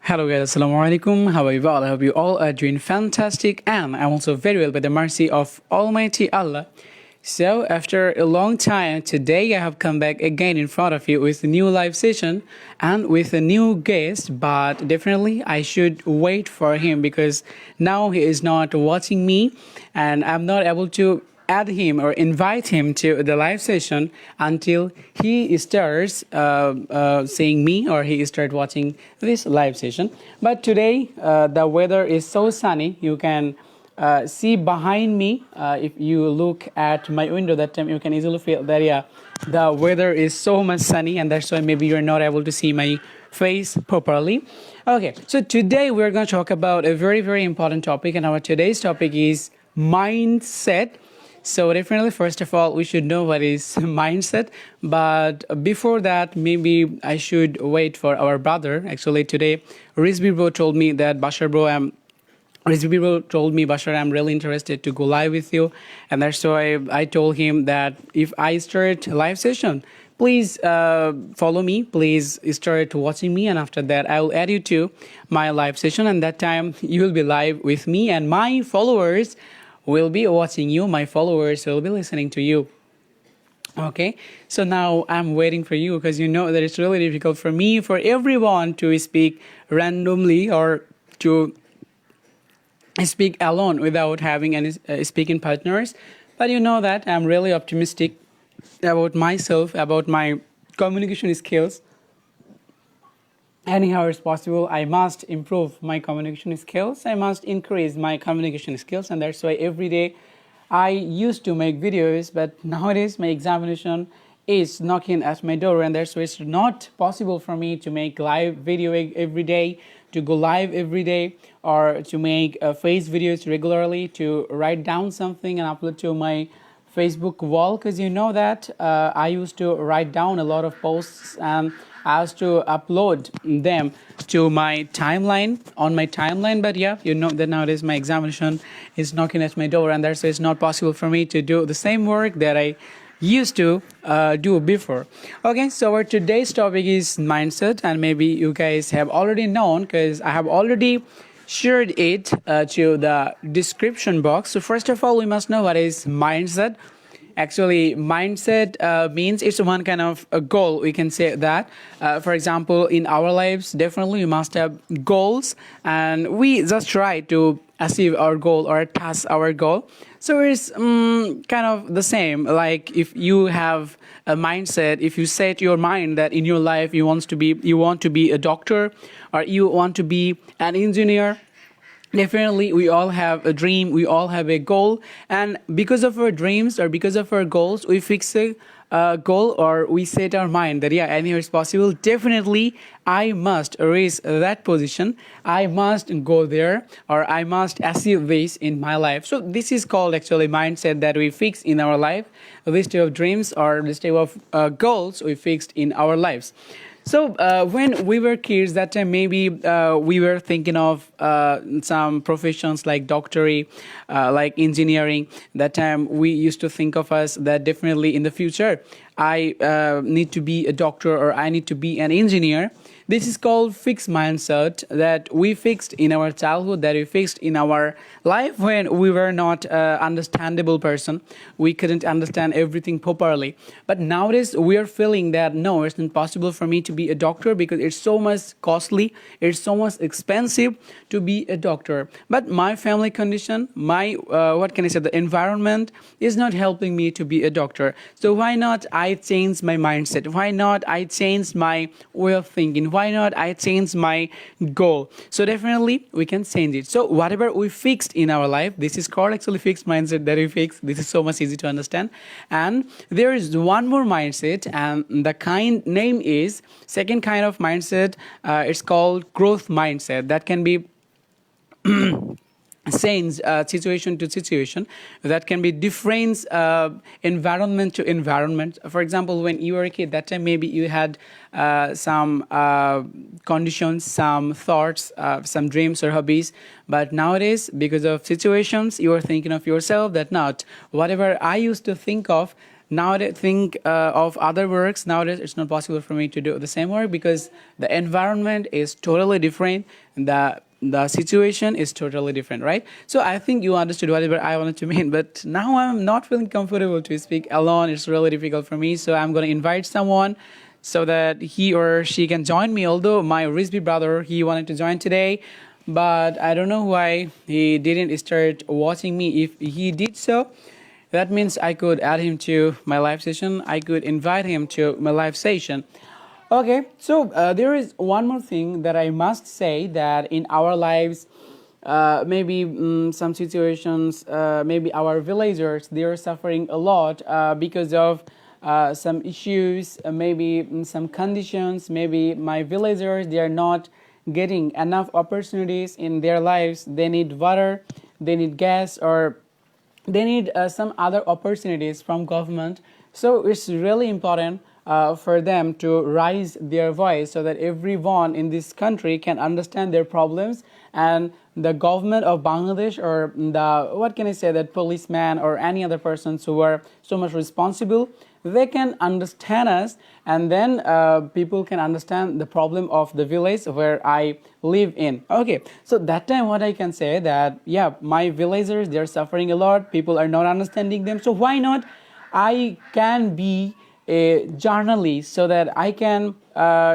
Hello guys, assalamu alaikum. How are you all? I hope you all are doing fantastic and I'm also very well by the mercy of Almighty Allah. So after a long time, today I have come back again in front of you with a new live session and with a new guest, but definitely I should wait for him because now he is not watching me and I'm not able to add him or invite him to the live session until he starts seeing me or he start watching this live session. But today the weather is so sunny. You can see behind me. If you look at my window, that time you can easily feel that the weather is so much sunny, and that's why maybe you're not able to see my face properly. Okay, so today we're going to talk about a very important topic, and our today's topic is mindset. So definitely, first of all, we should know what is mindset. But before that, maybe I should wait for our brother. Actually, today, Rizvi bro told me that Rizvi bro told me, Bashar, I'm really interested to go live with you. And that's why I told him that if I start live session, please follow me. Please start watching me. And after that, I will add you to my live session. And that time, you will be live with me. And my followers will be watching you. My followers will be listening to you. Okay, so now I'm waiting for you because you know that it's really difficult for me, for everyone to speak randomly or to speak alone without having any speaking partners. But you know that I'm really optimistic about myself, about my communication skills. Anyhow it's possible, I must improve my communication skills. I must increase my communication skills, and that's why every day I used to make videos, but nowadays my examination is knocking at my door, and that's why it's not possible for me to make live video every day, to go live every day, or to make face videos regularly, to write down something and upload to my Facebook wall, because you know that I used to write down a lot of posts and I used to upload them to my timeline, on my timeline. But yeah, you know that nowadays my examination is knocking at my door, and that's why it's not possible for me to do the same work that I used to do before. Okay, so our today's topic is mindset, and maybe you guys have already known because I have already shared it to the description box. So first of all, we must know what is mindset. Actually, mindset means it's one kind of a goal. We can say that. For example, in our lives, definitely we must have goals, and we just try to achieve our goal or pass our goal. So it's kind of the same. Like if you have a mindset, if you set your mind that in your life you want to be a doctor or you want to be an engineer. Definitely, we all have a dream, we all have a goal, and because of our dreams or because of our goals, we fix a goal or we set our mind that, yeah, anywhere is possible. Definitely, I must reach that position, I must go there, or I must achieve this in my life. So, this is called actually mindset that we fix in our life, this type of dreams or this type of goals we fixed in our lives. So when we were kids, that time maybe we were thinking of some professions like doctory, like engineering. That time we used to think of us that definitely in the future I need to be a doctor or I need to be an engineer. This is called fixed mindset that we fixed in our childhood, that we fixed in our life when we were not understandable person. We couldn't understand everything properly. But nowadays we are feeling that no, it's not possible for me to be a doctor because it's so much costly, it's so much expensive to be a doctor. But my family condition, my what can I say, the environment is not helping me to be a doctor. So why not I change my mindset? Why not I change my way of thinking? Why not I change my goal? So definitely we can change it. So whatever we fixed in our life, this is called actually fixed mindset that we fix. This is so much easy to understand. And there is one more mindset, and the kind name is second kind of mindset. It's called growth mindset. That can be change situation to situation, that can be different environment to environment. For example, when you were a kid, that time maybe you had some conditions, some thoughts, some dreams or hobbies, but nowadays because of situations you are thinking of yourself that not whatever I used to think of nowadays think of other works. Nowadays, it's not possible for me to do the same work because the environment is totally different. The situation is totally different, right? So I think you understood whatever I wanted to mean. But now I'm not feeling comfortable to speak alone. It's really difficult for me. So I'm going to invite someone so that he or she can join me. Although my Rizvi brother, he wanted to join today, but I don't know why he didn't start watching me. If he did so, that means I could add him to my live session. I could invite him to my live session. Okay, so there is one more thing that I must say, that in our lives, maybe some situations, maybe our villagers, they are suffering a lot because of some issues, maybe some conditions. Maybe my villagers, they are not getting enough opportunities in their lives. They need water, they need gas, or they need some other opportunities from government. So it's really important for them to raise their voice so that everyone in this country can understand their problems, and the government of Bangladesh, or the, what can I say, that policeman or any other persons who are so much responsible, they can understand us, and then people can understand the problem of the village where I live in. Okay, so that time what I can say, that yeah, my villagers, they're suffering a lot, people are not understanding them, so why not I can be a journalist so that I can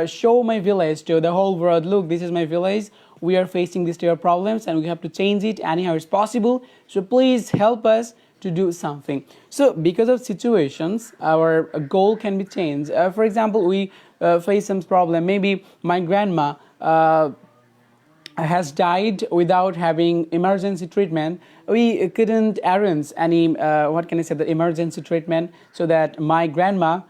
show my village to the whole world. Look, this is my village, we are facing these type of problems and we have to change it anyhow it's possible, so please help us to do something. So because of situations, our goal can be changed. For example, we face some problem. Maybe my grandma has died without having emergency treatment. We couldn't arrange any, what can I say, the emergency treatment so that my grandma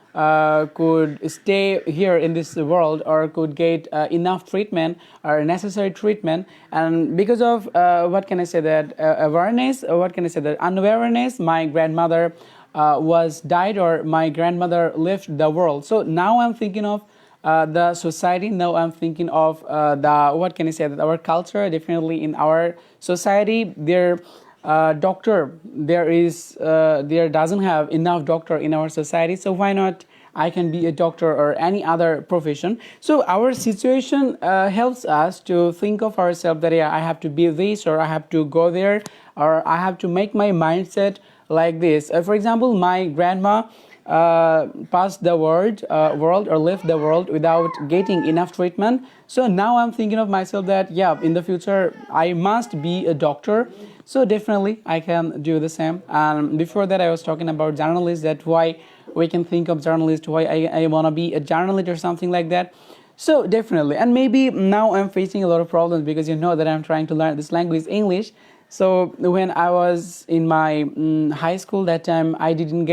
could stay here in this world, or could get enough treatment or necessary treatment. And because of, what can I say, that awareness, or what can I say, that unawareness, my grandmother was died, or my grandmother left the world. So now I'm thinking of the society. Now I'm thinking of the, what can I say, that our culture, definitely in our society, there doctor, there doesn't have enough doctor in our society. So why not I can be a doctor or any other profession? So our situation helps us to think of ourselves that yeah, I have to be this, or I have to go there, or I have to make my mindset like this. For example, my grandma passed the world or left the world without getting enough treatment. So now I'm thinking of myself that yeah, in the future I must be a doctor. So definitely I can do the same. And before that I was talking about journalists, that why we can think of journalists, why I want to be a journalist or something like that. So definitely, and maybe now I'm facing a lot of problems because you know that I'm trying to learn this language, English. So when I was in my high school, that time I couldn't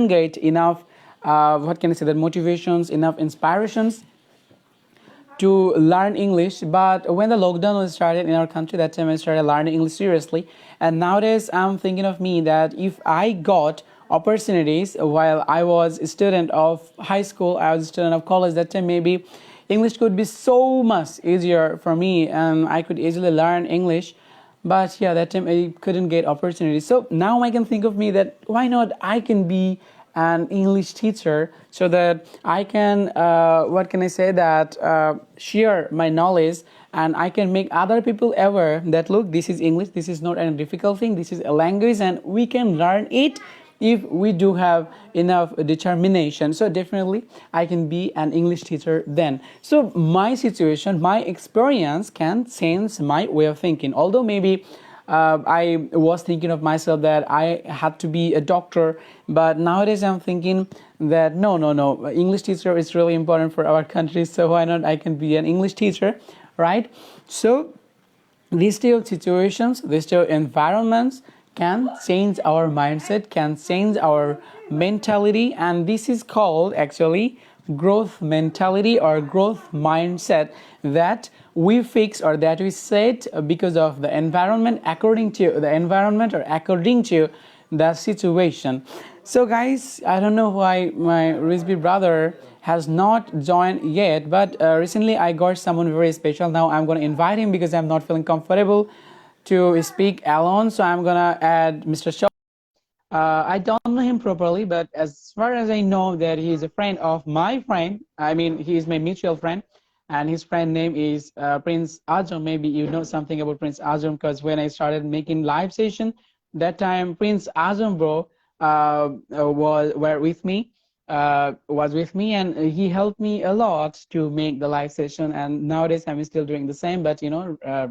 get enough, what can I say, that motivations, enough inspirations to learn English. But when the lockdown was started in our country, that time I started learning English seriously. And nowadays I'm thinking of me that if I got opportunities while I was a student of high school, I was a student of college, that time maybe English could be so much easier for me and I could easily learn English. But yeah, that time I couldn't get opportunities. So now I can think of me that why not I can be an English teacher so that I can, what can I say, that share my knowledge, and I can make other people aware that look, this is English, this is not a difficult thing, this is a language and we can learn it if we do have enough determination. So definitely I can be an English teacher then. So my situation, my experience can change my way of thinking. Although maybe I was thinking of myself that I had to be a doctor, but nowadays I'm thinking that no, English teacher is really important for our country, so why not I can be an English teacher, right? So these two situations, these two environments can change our mindset, can change our mentality, and this is called actually growth mentality or growth mindset, that we fix or that we set because of the environment, according to the environment or according to the situation. So guys, I don't know why my Rizvi brother has not joined yet, but recently I got someone very special. Now I'm going to invite him because I'm not feeling comfortable to speak alone, so I'm gonna add Mr. Shaw. I don't know him him properly, but as far as I know that he's a friend of my friend, I mean, he's my mutual friend, and his friend name is Prince Ajam. Maybe you know something about Prince Ajam, because when I started making live session, that time Prince Ajam bro was with me, and he helped me a lot to make the live session. And nowadays I'm still doing the same, but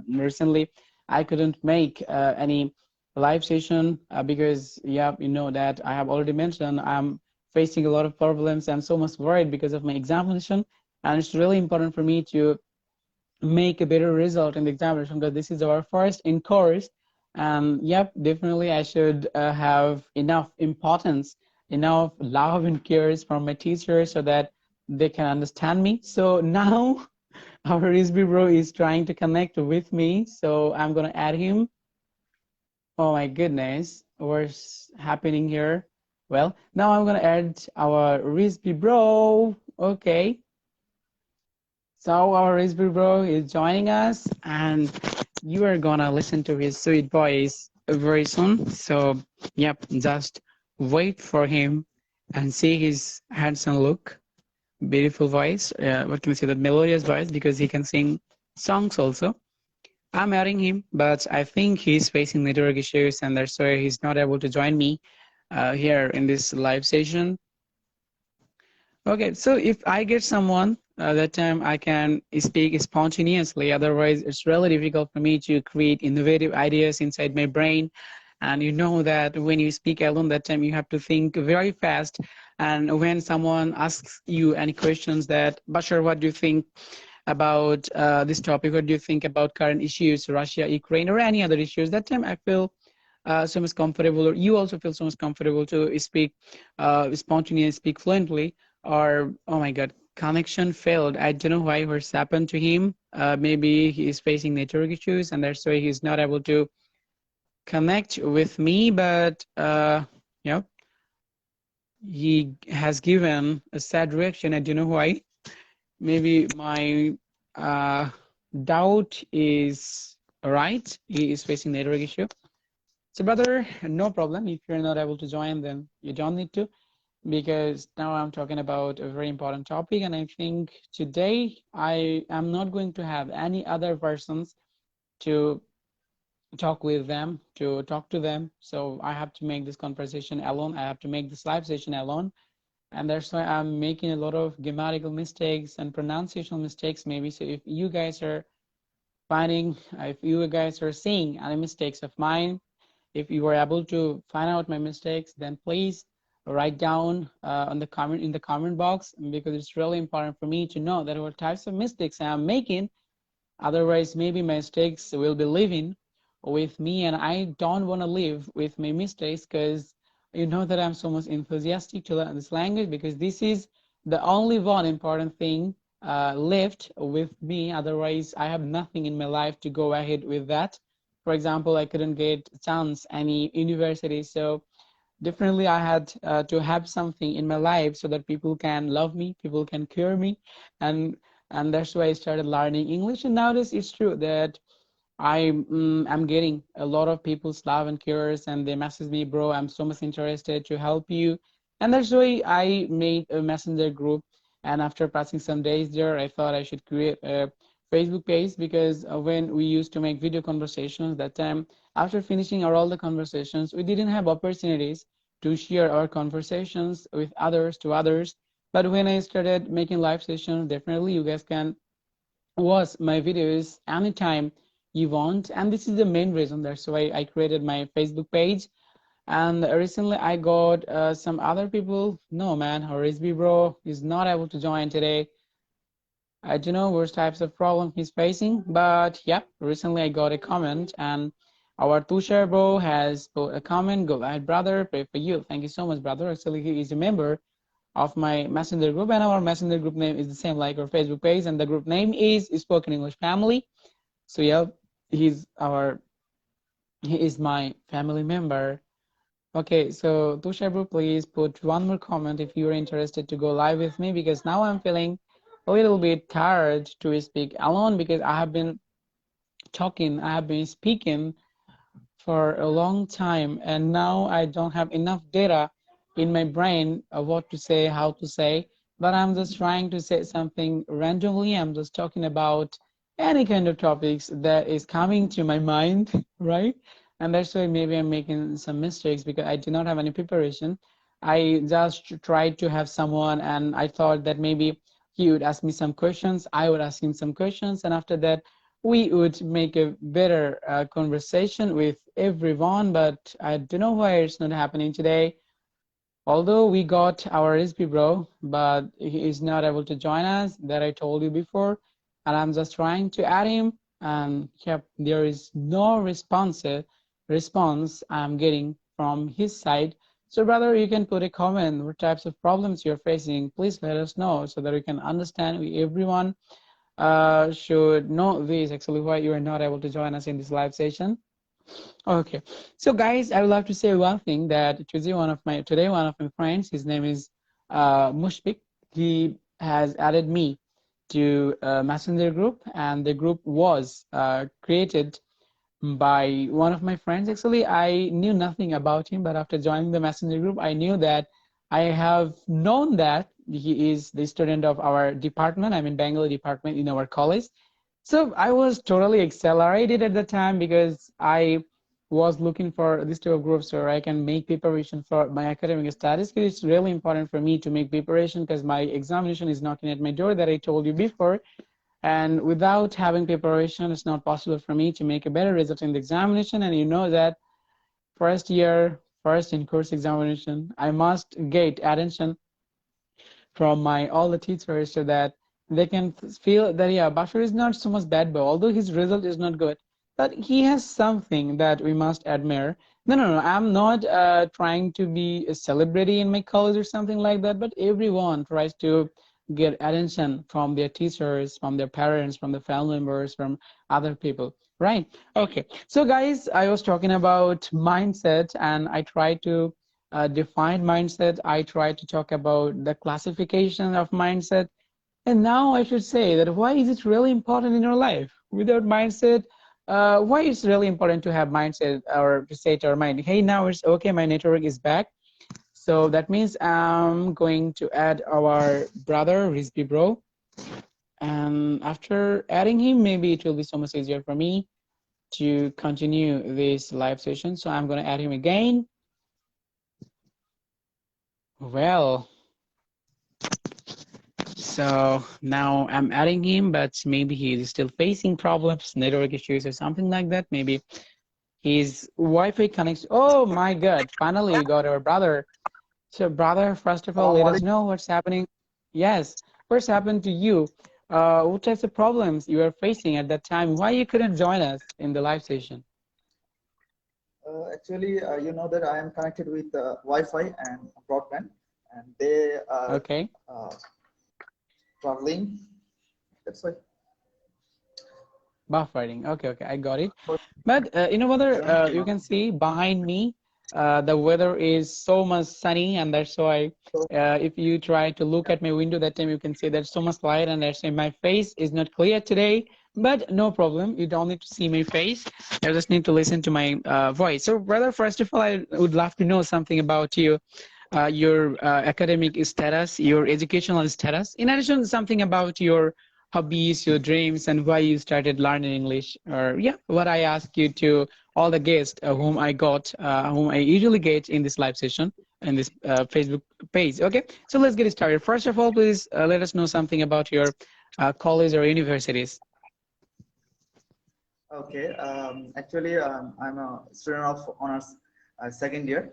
recently I couldn't make any live session because yeah, you know that I have already mentioned I'm facing a lot of problems. I'm so much worried because of my examination, and it's really important for me to make a better result in the examination because this is our first in course. And yep, definitely I should have enough importance, enough love and cares from my teachers so that they can understand me. So now our Rizbi bro is trying to connect with me, so I'm gonna add him. Oh my goodness, what's happening here? Well, now I'm gonna add our Rizbi bro. Okay, so our Rizbi bro is joining us, and you are gonna listen to his sweet voice very soon. So, yep, just wait for him and see his handsome look, beautiful voice. What can I say? That melodious voice, because he can sing songs also. I'm adding him, but I think he's facing network issues, and that's why he's not able to join me here in this live session. Okay, so if I get someone, that time I can speak spontaneously. Otherwise, it's really difficult for me to create innovative ideas inside my brain. And you know that when you speak alone, that time you have to think very fast. And when someone asks you any questions that, Bashar, what do you think about this topic? What do you think about current issues, Russia, Ukraine, or any other issues? That time I feel so much comfortable, or you also feel so much comfortable to speak spontaneous, speak fluently. Or oh my god, connection failed. I don't know why, what's happened to him. Maybe he is facing network issues, and that's why he's not able to connect with me. But yeah, he has given a sad reaction. I don't know why. Maybe my uh, doubt is right. He is facing network issue. So brother, no problem. If you're not able to join, then you don't need to, because now I'm talking about a very important topic. And I think today I am not going to have any other persons to talk with them, to talk to them. So I have to make this conversation alone. I have to make this live session alone. And that's why I'm making a lot of grammatical mistakes and pronunciation mistakes maybe. So if you guys are finding, if you guys are seeing any mistakes of mine, if you were able to find out my mistakes, then please write down on the comment in the comment box, because it's really important for me to know that what types of mistakes I'm making. Otherwise, maybe my mistakes will be living with me, and I don't want to live with my mistakes, because you know that I'm so much enthusiastic to learn this language, because this is the only one important thing left with me. Otherwise, I have nothing in my life to go ahead with that. For example, I couldn't get a chance any university, so definitely I had to have something in my life so that people can love me, people can cure me, and that's why I started learning English. And nowadays it's true that I'm getting a lot of people's love and cures, and they message me, bro, I'm so much interested to help you. And that's why I made a messenger group. And after passing some days there, I thought I should create a Facebook page, because when we used to make video conversations that time, after finishing all the conversations, we didn't have opportunities to share our conversations with others, to others. But when I started making live sessions, definitely you guys can watch my videos anytime you want. And this is the main reason. That's why I created my Facebook page. And recently I got some other people. No man, Horizby bro is not able to join today. I don't know which types of problem he's facing, but yeah, recently I got a comment, and our Tushar bro has put a comment. Go ahead, brother, pray for you. Thank you so much, brother. Actually, he is a member of my messenger group, and our messenger group name is the same like our Facebook page, and the group name is Spoken English Family. So yeah, he's our he is my family member. Okay, so Tushar bro, please put one more comment if you're interested to go live with me, because now I'm feeling a little bit tired to speak alone, because I have been talking, I have been speaking for a long time, and now I don't have enough data in my brain what to say, how to say, but I'm just trying to say something randomly. I'm just talking about any kind of topics that is coming to my mind, right? And that's why maybe I'm making some mistakes because I do not have any preparation. I just tried to have someone, and I thought that maybe he would ask me some questions, I would ask him some questions, and after that, we would make a better conversation with everyone. But I don't know why it's not happening today. Although we got our recipe bro, but he is not able to join us, that I told you before. And I'm just trying to add him, and yep, there is no response I'm getting from his side. So brother, you can put a comment what types of problems you're facing. Please let us know so that we can understand. Everyone should know this actually why you are not able to join us in this live session. Okay, so guys, I would like to say one thing that today one of my friends, his name is Mushfik. He has added me to a messenger group, and the group was created by one of my friends. Actually, I knew nothing about him, but after joining the messenger group, I knew that I have known that he is the student of our department. I'm in Bengali department in our college. So I was totally accelerated at the time because I was looking for this type of groups where I can make preparation for my academic studies. It's really important for me to make preparation because my examination is knocking at my door that I told you before. And without having preparation, it's not possible for me to make a better result in the examination. And you know that first year, first in course examination, I must get attention from my all the teachers so that they can feel that yeah, Bashar is not so much bad boy, although his result is not good, but he has something that we must admire. No, I'm not trying to be a celebrity in my college or something like that, but everyone tries to get attention from their teachers, from their parents, from the family members, from other people, right? Okay, so guys, I was talking about mindset, and I try to define mindset. I try to talk about the classification of mindset. And now I should say that why is it really important in your life? Without mindset, why it's really important to have mindset or to say to our mind, hey, now it's okay, my network is back. So that means I'm going to add our brother, Rizbi Bro. And after adding him, maybe it will be so much easier for me to continue this live session. So I'm going to add him again. Well, so now I'm adding him, but maybe he's still facing problems, network issues or something like that. Maybe his Wi-Fi connection. Oh my God, finally we got our brother. So brother, first of all, let us know what's happening. Yes, what's happened to you? What types of problems you were facing at that time? Why you couldn't join us in the live session? Actually, you know that I am connected with Wi-Fi and broadband, and they are Okay. traveling. That's why. Buffering. Okay, I got it. But you know whether you can see behind me, the weather is so much sunny, and that's why if you try to look at my window that time, you can see there's so much light, and that's why my face is not clear today. But no problem, you don't need to see my face. You just need to listen to my voice. So, brother, first of all, I would love to know something about you. Your academic status, your educational status. In addition, something about your hobbies, your dreams, and why you started learning English. Or yeah, what I ask you to all the guests whom I usually get in this live session in this Facebook page. Okay, so let's get started. First of all, please let us know something about your college or universities. Okay. Actually, I'm a student of honors second year,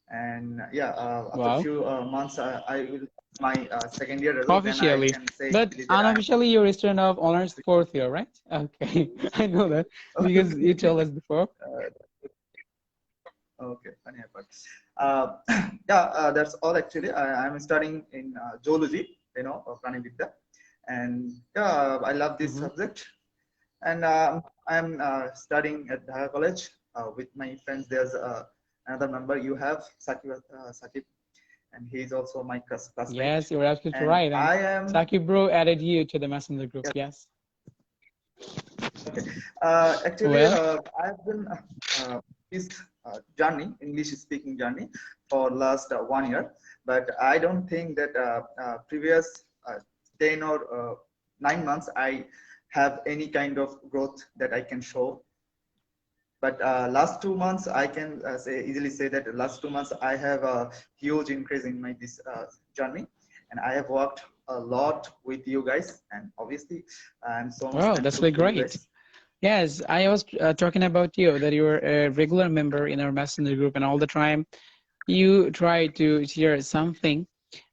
and yeah, after a Wow. few months, I will my second year result. Then I Officially, can say but clearly that I am. unofficially, you're a student of honors fourth year, right? Okay, I know that because you told us before. Okay, funny part. Yeah, that's all actually. I'm studying in zoology, Pranividya, and yeah, I love this Mm-hmm. subject. And I'm studying at Dhaka College with my friends. There's another member you have, Sakib, and he's also my classmate. Yes, you're absolutely And right. And I am Saki bro added you to the messenger group. yeah, Yes. okay. Actually, Well, I've been uh, pleased journey, English speaking journey for last 1 year. But I don't think that previous 10 or 9 months I have any kind of growth that I can show. But last 2 months, I can easily say that last 2 months I have a huge increase in my this journey, and I have worked a lot with you guys, and obviously I'm so much Wow, that's thankful really to you great. guys. Yes, I was talking about you, that you were a regular member in our messenger group, and all the time you try to share something,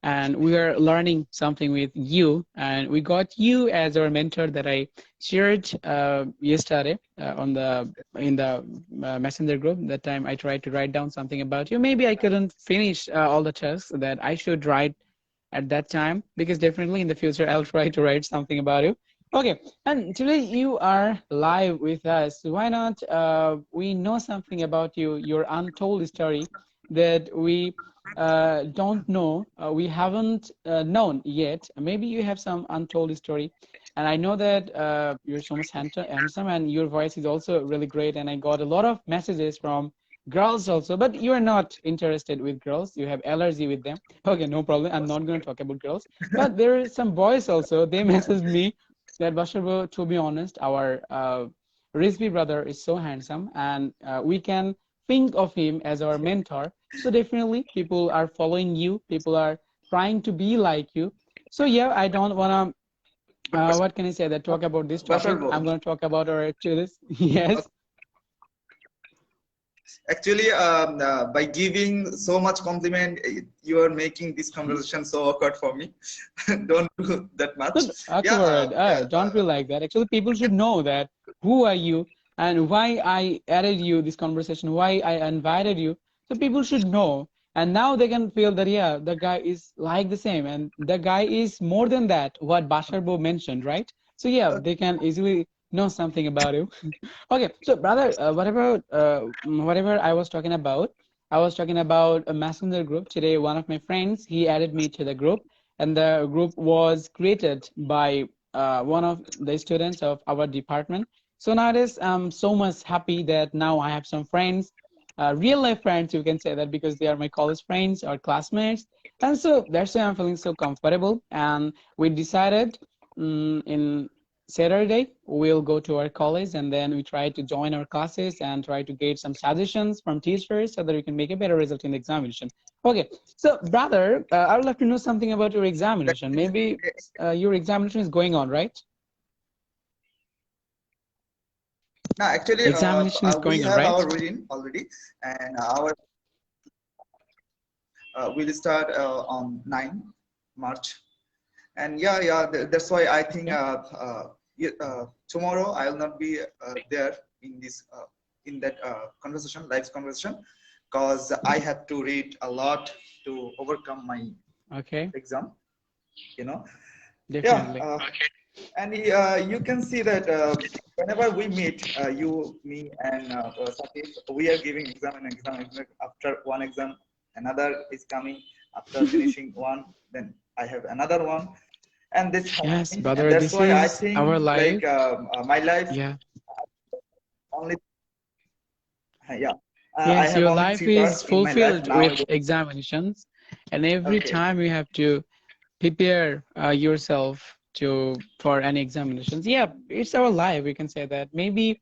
and we are learning something with you, and we got you as our mentor that I shared yesterday on the in the messenger group. That time I tried to write down something about you. Maybe I couldn't finish all the tasks that I should write at that time, because definitely in the future I'll try to write something about you. Okay, and today you are live with us. Why not we know something about you, your untold story that we don't know, we haven't known yet. Maybe you have some untold story. And I know that you're so much handsome, and your voice is also really great. And I got a lot of messages from girls also, but you are not interested with girls. You have allergy with them. Okay, no problem. I'm not going to talk about girls. But there are some boys also. They messaged me that, Basharbo, to be honest, our Rizvi brother is so handsome, and we can think of him as our mentor. So definitely people are following you, people are trying to be like you. So yeah, I don't want to what can I say, that talk about this topic. Basharbo, I'm going to talk about our activities. Yes. actually, by giving so much compliment, you are making this conversation so awkward for me. Don't do that much. Not Yeah, awkward. yeah. Don't feel like that. Actually, people should know that who are you and why I added you this conversation, why I invited you. So people should know. And now they can feel that, yeah, the guy is like the same. And the guy is more than that, what Basharbo mentioned, right? So yeah, they can easily know something about you. Okay, so brother, whatever I was talking about a messenger group today. One of my friends, he added me to the group, and the group was created by one of the students of our department. So nowadays, I'm so much happy that now I have some friends, real life friends, you can say that, because they are my college friends or classmates. And so that's why I'm feeling so comfortable. And we decided in Saturday, we'll go to our college, and then we try to join our classes and try to get some suggestions from teachers so that we can make a better result in the examination. Okay, so brother, I would like to know something about your That examination. is, Maybe your examination is going on, right? no, actually, Examination is we going on, have right? our reading already, and our will start on 9 March. And yeah, that's why I think Okay. tomorrow I will not be there in this in that conversation, live conversation, because I have to read a lot to overcome my Okay, exam. You know, yeah. definitely. And you can see that whenever we meet, you, me, and Sakif, we are giving exam and exam. After one exam, another is coming. After finishing one, then I have another one, and this Yes, happening. And brother, that's this why I is think our like life. my life Yeah. only, yeah, I Yes, have your only life 3 parts is in my life fulfilled now. with examinations, and every Okay. time you have to prepare yourself to for any examinations. Yeah, it's our life. We can say that. Maybe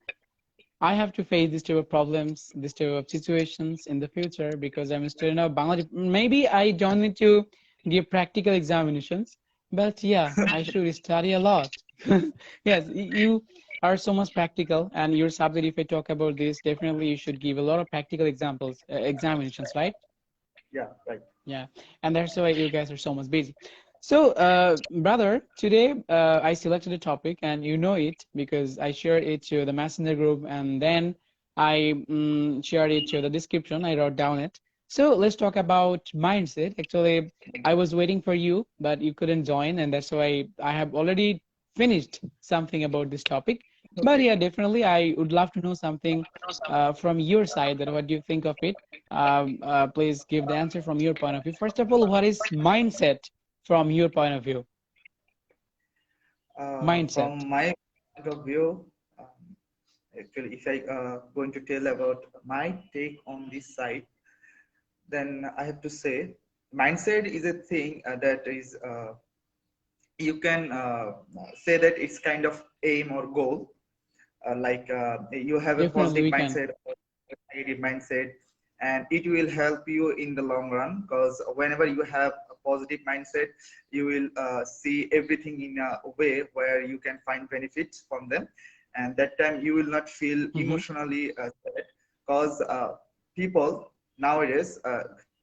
I have to face this type of problems, this type of situations in the future because I'm a student of Bangladesh. Maybe I don't need to give practical examinations, but yeah, I should study a lot. Yes, you are so much practical, and your subject, if I talk about this, definitely you should give a lot of practical examples, examinations, right? Yeah, right. Yeah, and that's why you guys are so much busy. So, brother, today I selected a topic, and you know it because I shared it to the messenger group, and then I shared it to the description. I wrote down it. So let's talk about mindset. Actually, I was waiting for you, but you couldn't join, and that's why I have already finished something about this topic. But Okay. yeah, definitely, I would love to know something from your side. That what do you think of it? Please give the answer from your point of view. First of all, what is mindset from your point of view? Mindset. From my point of view, um, Actually, if I going to tell about my take on this side, then I have to say mindset is a thing that is you can say that it's kind of aim or goal. You have a Definitely, positive we can. mindset or a negative mindset, and it will help you in the long run, because whenever you have a positive mindset, you will see everything in a way where you can find benefits from them, and that time you will not feel Mm-hmm. emotionally sad, because people nowadays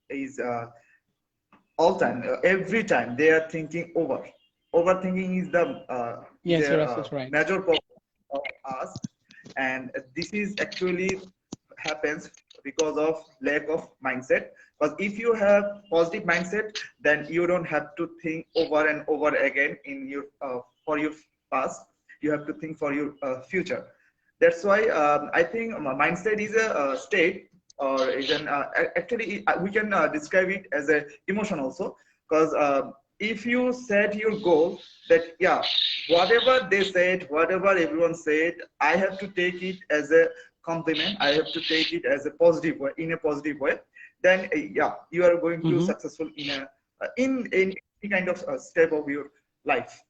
is all time every time they are thinking overthinking is Yes, a you're absolutely right. major problem of us, and this is actually happens because of lack of mindset, because if you have positive mindset, then you don't have to think over and over again in your for your past, you have to think for your future. That's why I think mindset is a state, or is an actually we can describe it as a emotion also, because if you set your goal that yeah, whatever they said, whatever everyone said, I have to take it as a compliment, I have to take it as a positive way, in a positive way, then yeah, you are going to Mm-hmm. successful in a in any kind of step of your life.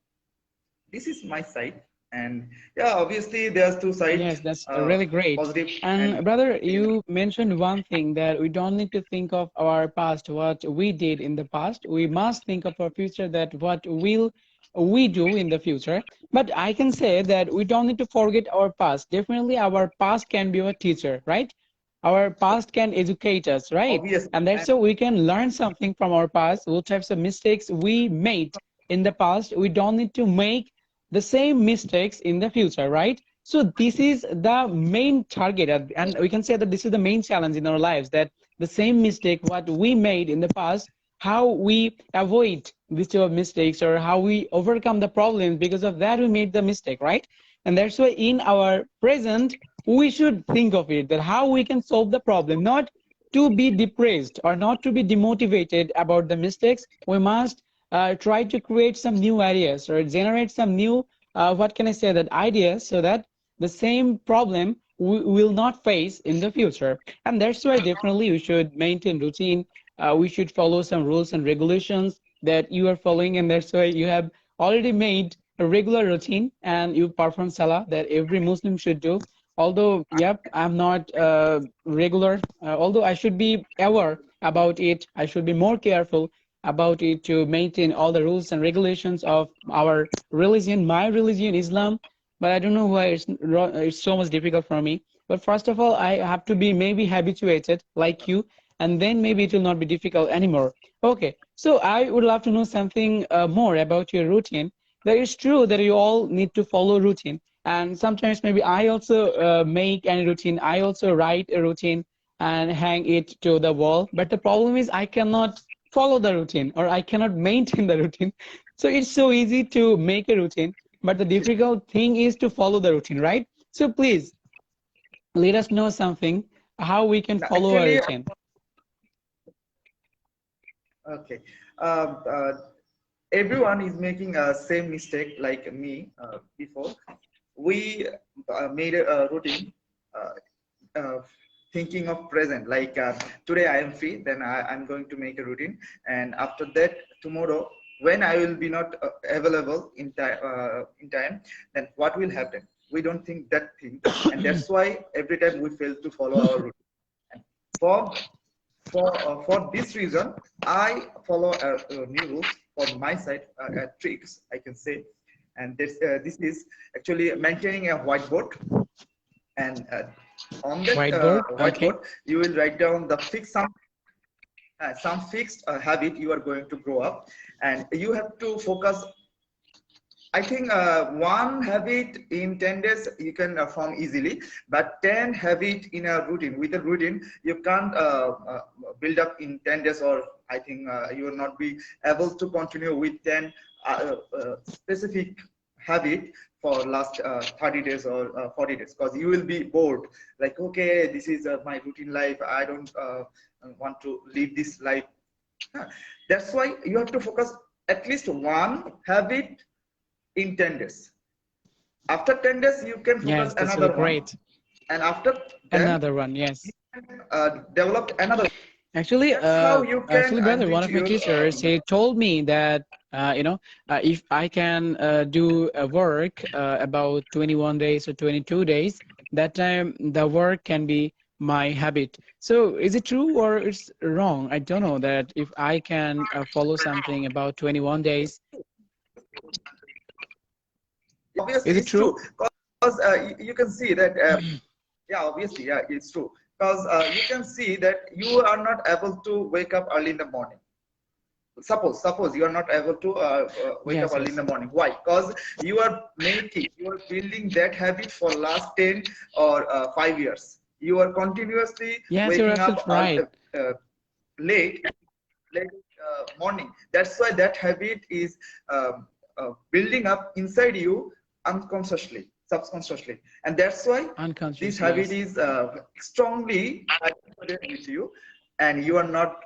This is my side, and yeah, obviously there's two sides, Yes, that's uh, really great. positive and And brother, negative. you mentioned one thing that we don't need to think of our past, what we did in the past. We must think of our future, that what will we do in the future. But I can say that we don't need to forget our past. Definitely, our past can be our teacher, right? Our past can educate us, right? Obviously, And that's and so we can learn something from our past, what types of mistakes we made in the past. We don't need to make the same mistakes in the future, right? So this is the main target, and we can say that this is the main challenge in our lives, that the same mistake what we made in the past, how we avoid these type of mistakes, or how we overcome the problems because of that we made the mistake, right? And that's why in our present we should think of it, that how we can solve the problem, not to be depressed or not to be demotivated about the mistakes. We must try to create some new ideas or generate some new what can I say, that ideas, so that the same problem we will not face in the future. And that's why definitely we should maintain routine. We should follow some rules and regulations that you are following, and that's why you have already made a regular routine and you perform salah that every Muslim should do. Although, yep, I'm not regular. Although I should be aware about it, I should be more careful about it to maintain all the rules and regulations of our religion, my religion, Islam. But I don't know why it's so much difficult for me. But first of all, I have to be maybe habituated like you, and then maybe it will not be difficult anymore. Okay, so I would love to know something more about your routine. That is true that you all need to follow routine, and sometimes maybe I also make any routine. I also write a routine and hang it to the wall. But the problem is I cannot follow the routine, or I cannot maintain the routine. So it's so easy to make a routine, but the difficult thing is to follow the routine, right? So please let us know something how we can follow a actually routine. okay, um, uh, everyone is making a same mistake like me before. We made a routine uh, thinking of present, like today I am free, then I'm going to make a routine, and after that tomorrow when I will be not available in time, then what will happen? We don't think that thing, and that's why every time we fail to follow our routine. And for for this reason, I follow new rules for my side, tricks I can say, and this is actually maintaining a whiteboard, and on that Whiteboard, okay. whiteboard you will write down the fixed some fixed habit you are going to grow up, and you have to focus. I think one habit in 10 days you can form easily, but 10 habit in a routine, with a routine, you can't build up in 10 days, or I think you will not be able to continue with 10 specific habit for last 30 days or 40 days, because you will be bored. Like, okay, this is my routine life. I don't want to live this life. Huh. That's why you have to focus at least one habit in 10 days. After 10 days, you can focus Yes, that's really another one, great. and after then Another one, yes. develop another. Actually, That's how you can brother, one enrich of my your teachers, he told me that, if I can do a work about 21 days or 22 days, that time the work can be my habit. So is it true or it's wrong? I don't know that if I can follow something about 21 days, is obviously it it's true true? because you can see that yeah, obviously, yeah, it's true because you can see that you are not able to wake up early in the morning. Suppose you are not able to wake up Yes, early in yes. the morning. Why? Because you are building that habit for last 10 or 5 years. You are continuously Yes, you're waking up absolutely right. late late morning. That's why that habit is building up inside you unconsciously, subconsciously, and that's why this Unconsciously, habit yes. is strongly connected with you, and you are not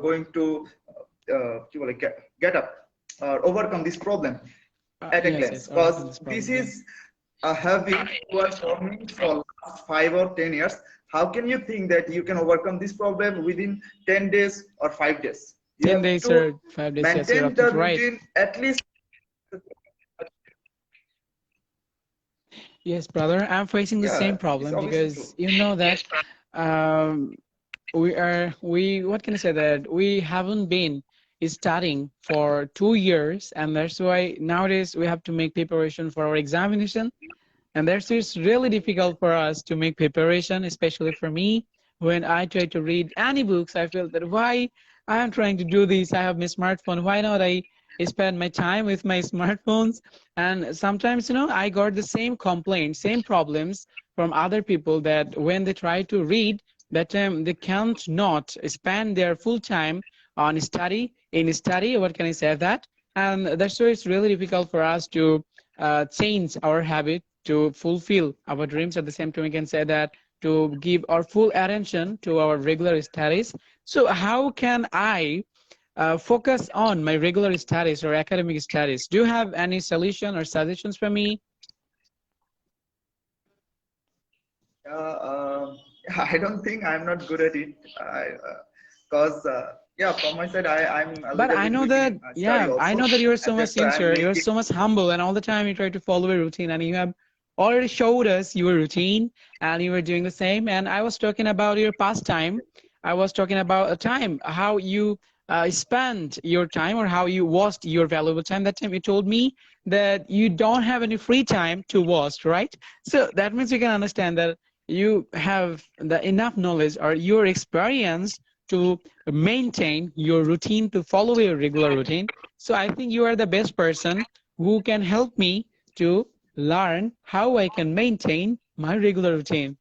going to get up or overcome this problem at a Yes, glance, yes, because overcome this this problem, yes. is a habit you are forming for last 5 or 10 years. How can you think that you can overcome this problem within 10 days or 5 days? You 10 have days to or 5 days, yes, you're maintain the absolutely right. routine at least. Yes, brother, I'm facing the same Yeah, it's problem obviously true. because you know that um, we what can I say that we haven't been studying for 2 years, and that's why nowadays we have to make preparation for our examination, and that's it's really difficult for us to make preparation, especially for me. When I try to read any books, I feel that why I am trying to do this. I have my smartphone. Why not I spend my time with my smartphones? And sometimes, I got the same complaints, same problems from other people that when they try to read, that they can't not spend their full time on study, in study. What can I say of that? And that's why it's really difficult for us to change our habit to fulfill our dreams. At the same time, we can say that to give our full attention to our regular studies. So how can I focus on my regular studies or academic studies? Do you have any solution or suggestions for me? uh, I don't think I'm not good at it. Because yeah, from my side, I'm a But little I bit know weak that, in study yeah, I also, know that you're so and much that's why I'm sincere, you're making. so much humble, and all the time you try to follow a routine, and you have already showed us your routine, and you were doing the same. And I was talking about your pastime. I was talking about a time, how you spent your time or how you waste your valuable time. That time you told me that you don't have any free time to waste, right? So that means you can understand that you have the enough knowledge or your experience to maintain your routine, to follow your regular routine. So I think you are the best person who can help me to learn how I can maintain my regular routine,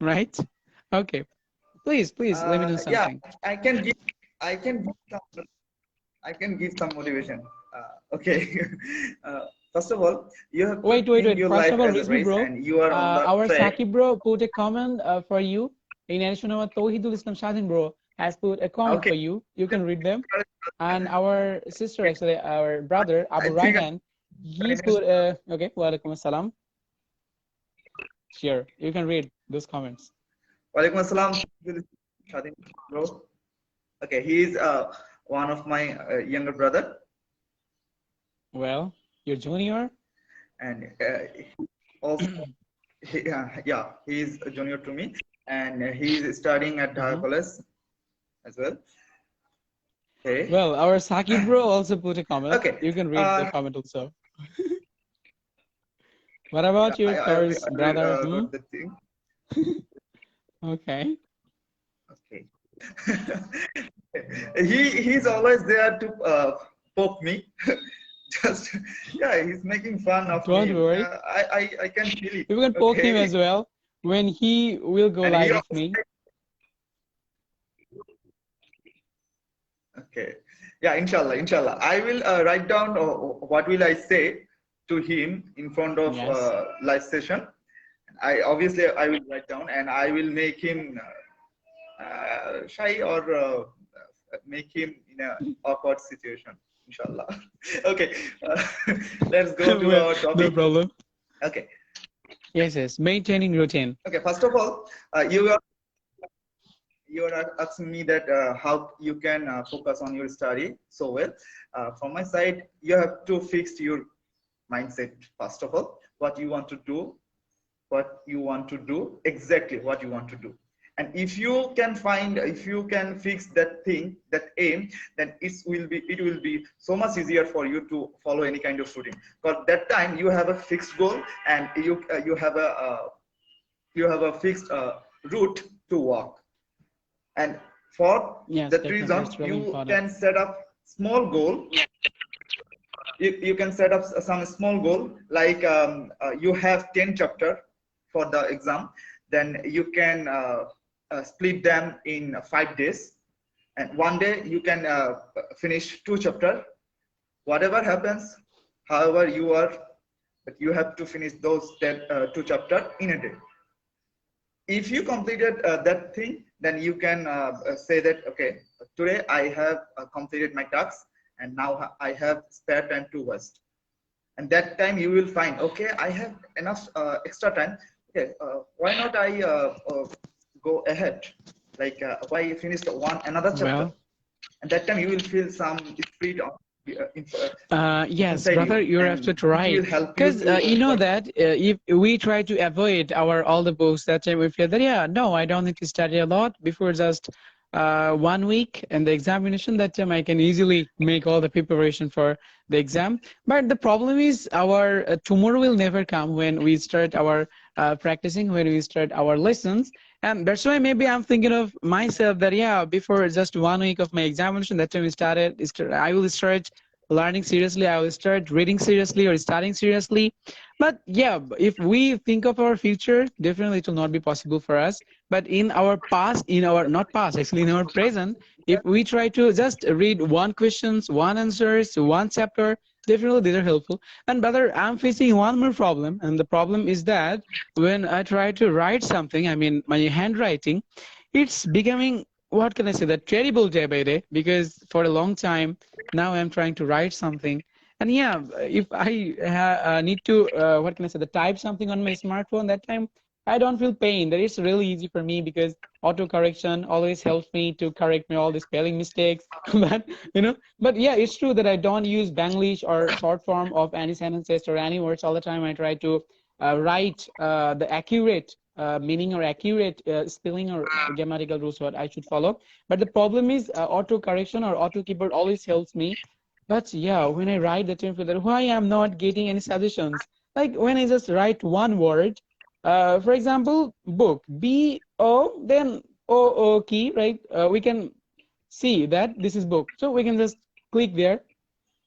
right? Okay, please let me know Yeah, something. I can give. I can give some. I can give some motivation. Okay. First of all, you have to think Wait. your First life of all, as a Rizvi race, bro, and you are on the our track. Saki bro put a comment for you. In addition, our Tawhidul Islam Shadin bro has put a comment Okay. for you. You can read them. And our sister, actually, our brother I Abu think. Rayhan, he put okay. Walaikum assalam. Sure, you can read those comments. Walaikum assalam. Shadin, bro. Okay, he is one of my younger brother, Well, your junior. and also yeah, he is a junior to me, and he is studying at Dhaka Uh-huh. College as well. Okay. Well, our Saki bro also put a comment. Okay. You can read the Uh, comment also. What yeah, about your course, I brother? got the thing. Okay. Okay. He's always there to poke me. Just yeah, he's making fun of Don't me. worry. I can feel it. You can poke him Okay. as well when he will go And he live with always me. okay. Yeah, inshallah. I will write down what will I say to him in front of Yes. live session. I will write down, and I will make him shy, or make him in a awkward situation. inshallah. Okay, let's go to Well, our no topic. problem. Okay. Yes. Maintaining routine. Okay, first of all, you are asking me that how you can focus on your study so well. From my side, you have to fix your mindset first of all. What you want to do, exactly what you want to do. And if you can fix that thing, that aim, then it will be so much easier for you to follow any kind of routine. Because that time you have a fixed goal, and you have a fixed route to walk. And for Yes, that definitely. reason, It's really you important. can set up small goal. You can set up some small goal, like you have 10 chapter for the exam, then you can split them in 5 days, and one day you can finish 2 chapter. Whatever happens, however you are, but you have to finish those 2 chapter in a day. If you completed that thing, then you can say that, okay, today I have completed my tasks, and now I have spare time to waste. And that time you will find, okay, I have enough extra time. Okay, why not I go ahead, like why finish another chapter. Well, And that time you will feel some freedom yes, inside brother, you, you're and absolutely it will right. help you Because to you know that if we try to avoid our all the books, that time we feel that yeah, no, I don't need to study a lot before just 1 week and the examination. That time I can easily make all the preparation for the exam. But the problem is our tomorrow will never come when we start our practicing, when we start our lessons. And that's why maybe I'm thinking of myself that yeah, before just 1 week of my examination, that time we started, I will start learning seriously, I will start reading seriously or studying seriously. But yeah, if we think of our future, definitely it will not be possible for us. But in our past, in our not past, actually in our present, if we try to just read one questions, one answers, one chapter, definitely these are helpful. And brother, I'm facing one more problem, and the problem is that when I try to write something, I mean my handwriting, it's becoming, what can I say, that terrible day by day, because for a long time now I'm trying to write something, and yeah, if I need to what can I say, the type something on my smartphone, that time I don't feel pain. That is really easy for me because auto correction always helps me to correct me all the spelling mistakes. But but yeah, it's true that I don't use Banglish or short form of any sentences or any words all the time. I try to write the accurate meaning or accurate spelling or grammatical rules what I should follow. But the problem is auto correction or auto keyboard always helps me. But yeah, when I write the term for that, why I'm not getting any suggestions? Like when I just write one word, for example, book, B-O, then O-O key, right? We can see that this is book. So we can just click there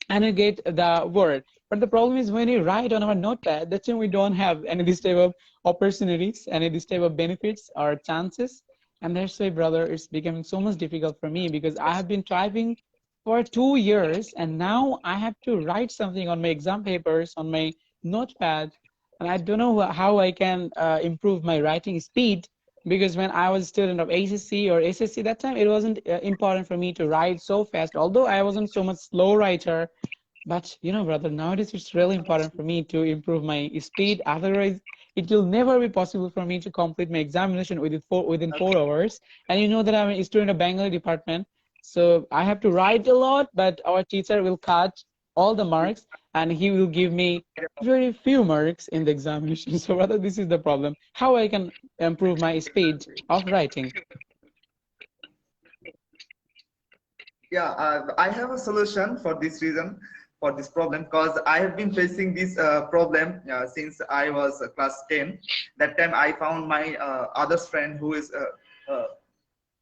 and you get the word. But the problem is when you write on our notepad, that's when we don't have any this type of opportunities, any this type of benefits or chances. And that's why, brother, it's becoming so much difficult for me because I have been typing for 2 years and now I have to write something on my exam papers, on my notepad. And I don't know how I can improve my writing speed because when I was a student of HSC or SSC that time, it wasn't important for me to write so fast, although I wasn't so much slow writer. But brother, nowadays it's really important for me to improve my speed. Otherwise, it will never be possible for me to complete my examination within 4 hours. And you know that I'm a student of Bengali department, so I have to write a lot. But our teacher will cut all the marks, and he will give me very few marks in the examination. So, brother, this is the problem. How I can improve my speed of writing? Yeah, I have a solution for this reason, for this problem, because I have been facing this problem since I was class 10. That time I found my other friend who is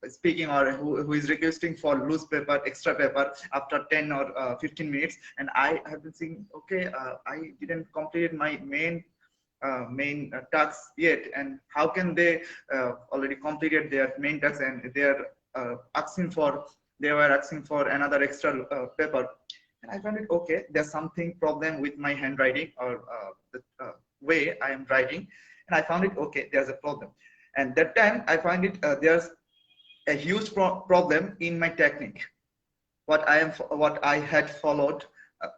speaking, or who is requesting for loose paper, extra paper after 10 or 15 minutes. And I have been saying, okay, I didn't complete my main tasks yet, and how can they already completed their main tasks, and they were asking for another extra paper. And I found it, okay, there's something problem with my handwriting, or the way I am writing. And I found it, okay, there's a problem. And that time I find it there's a huge problem in my technique. what I had followed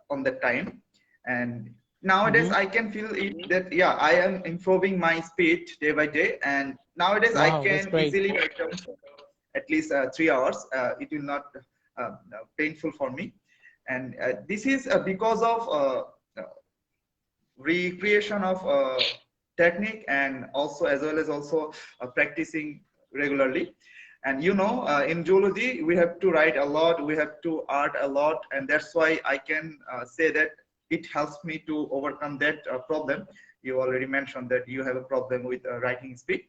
on that time. And nowadays Mm-hmm. I can feel it that yeah, I am improving my speed day by day, and nowadays I Wow, that's can great. easily write down for at least 3 hours. It will not painful for me, and this is because of recreation of technique, and also as well as also practicing regularly. And in zoology we have to write a lot, we have to art a lot, and that's why I can say that it helps me to overcome that problem. You already mentioned that you have a problem with writing speed.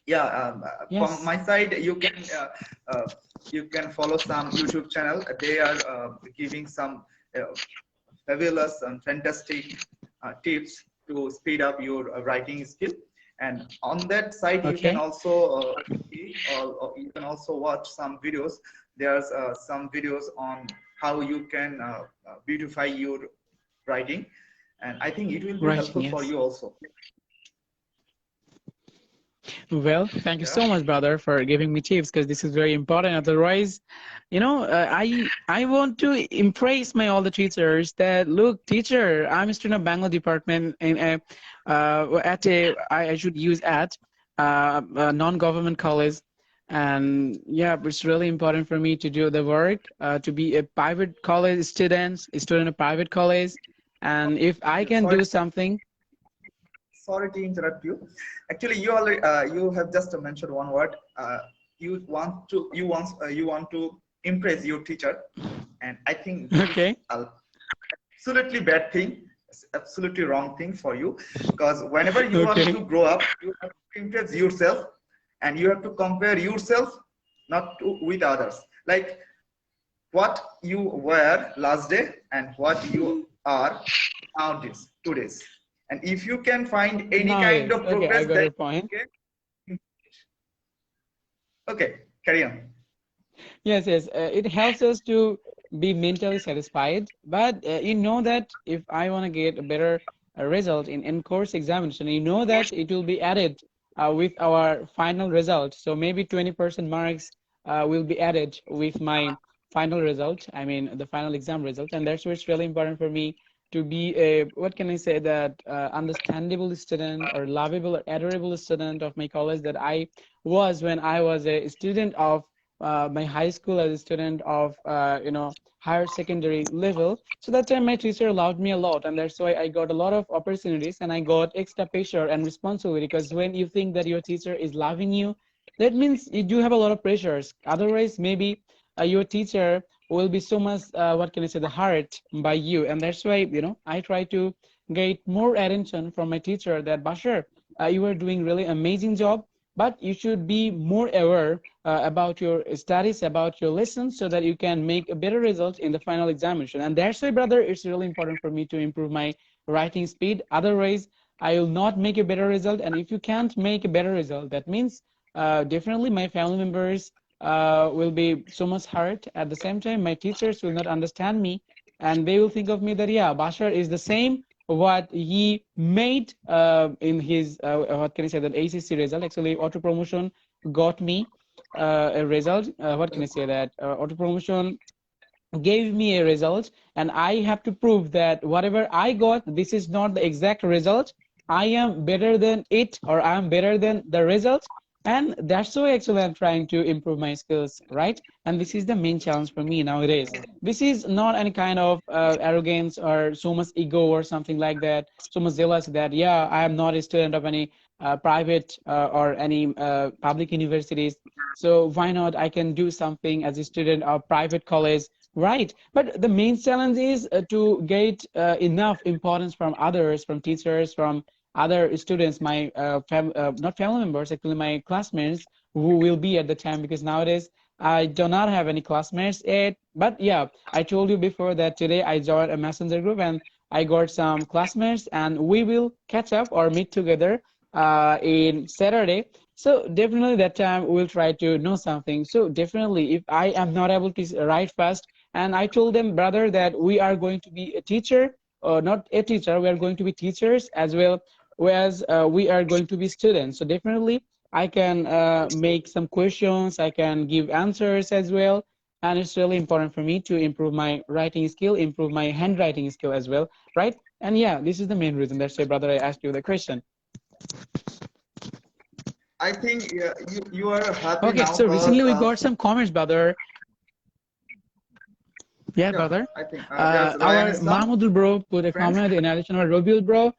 Yeah, from Yes. my side you can follow some YouTube channel. They are giving some fabulous and fantastic tips to speed up your writing skill. And on that side, you can Okay. also see, or you can also watch some videos. There's some videos on how you can beautify your writing, and I think it will be Right. helpful for Yes. you also. Well, thank you Yeah. so much, brother, for giving me tips because this is very important. Otherwise, I want to impress my all the teachers that look, teacher, I'm a student of Bangla department in at a I should use at a non-government college, and yeah, it's really important for me to do the work to be a private college student, a student of private college, and if I can Sorry, do something. sorry to interrupt you. Actually, you already you have just mentioned one word. You want to impress your teacher, and I think this is Okay. absolutely bad thing. It's absolutely wrong thing for you, because whenever you want Okay. to grow up, you have to impress yourself, and you have to compare yourself not with others. Like what you were last day and what you are nowadays, today's. And if you can find any kind Nowadays. of Okay, I progress, got then your point. okay, okay, carry on. Yes, yes. It helps us to be mentally satisfied. But you know that if I want to get a better result in course examination, you know that it will be added with our final result. So maybe 20% marks will be added with my final result. I mean, the final exam result. And that's why it's really important for me to be a, what can I say, that understandable student or lovable or adorable student of my college that I was when I was a student of my high school as a student of higher secondary level. So that time my teacher allowed me a lot, and that's why I got a lot of opportunities and I got extra pressure and responsibility. Because when you think that your teacher is loving you, that means you do have a lot of pressures. Otherwise, maybe your teacher will be so much what can I say, the hurt by you. And that's why I try to get more attention from my teacher that Bashar, you are doing really amazing job, but you should be more aware about your studies, about your lessons, so that you can make a better result in the final examination. And that's why, brother, it's really important for me to improve my writing speed. Otherwise, I will not make a better result. And if you can't make a better result, that means definitely my family members will be so much hurt. At the same time, my teachers will not understand me, and they will think of me that yeah, Bashar is the same what he made in his what can I say, that ACC result. Actually, auto promotion got me a result. What can I say, that auto promotion gave me a result, and I have to prove that whatever I got, this is not the exact result. I am better than it, or I am better than the result. And that's why actually I'm trying to improve my skills, right? And this is the main challenge for me nowadays. This is not any kind of arrogance or so much ego or something like that, so much jealous that yeah, I am not a student of any private or any public universities, so why not I can do something as a student of private college. Right, but the main challenge is to get enough importance from others, from teachers, from other students, my not family members, actually my classmates who will be at the time, because nowadays I do not have any classmates yet. But yeah, I told you before that today I joined a messenger group and I got some classmates, and we will catch up or meet together in Saturday. So definitely that time we'll try to know something. So definitely if I am not able to write fast, and I told them, brother, that we are going to be a teacher, or not a teacher, we are going to be teachers as well, whereas we are going to be students. So definitely I can make some questions, I can give answers as well. and it's really important for me to improve my writing skill, improve my handwriting skill as well, right? And yeah, this is the main reason. That's why, brother, I asked you the question. I think you are happy Okay, now so because recently we got some comments, brother. Yeah, yeah, brother. I think there's Ryan Our Islam, Mahmoudul bro put a friend. comment in addition to Robiul bro.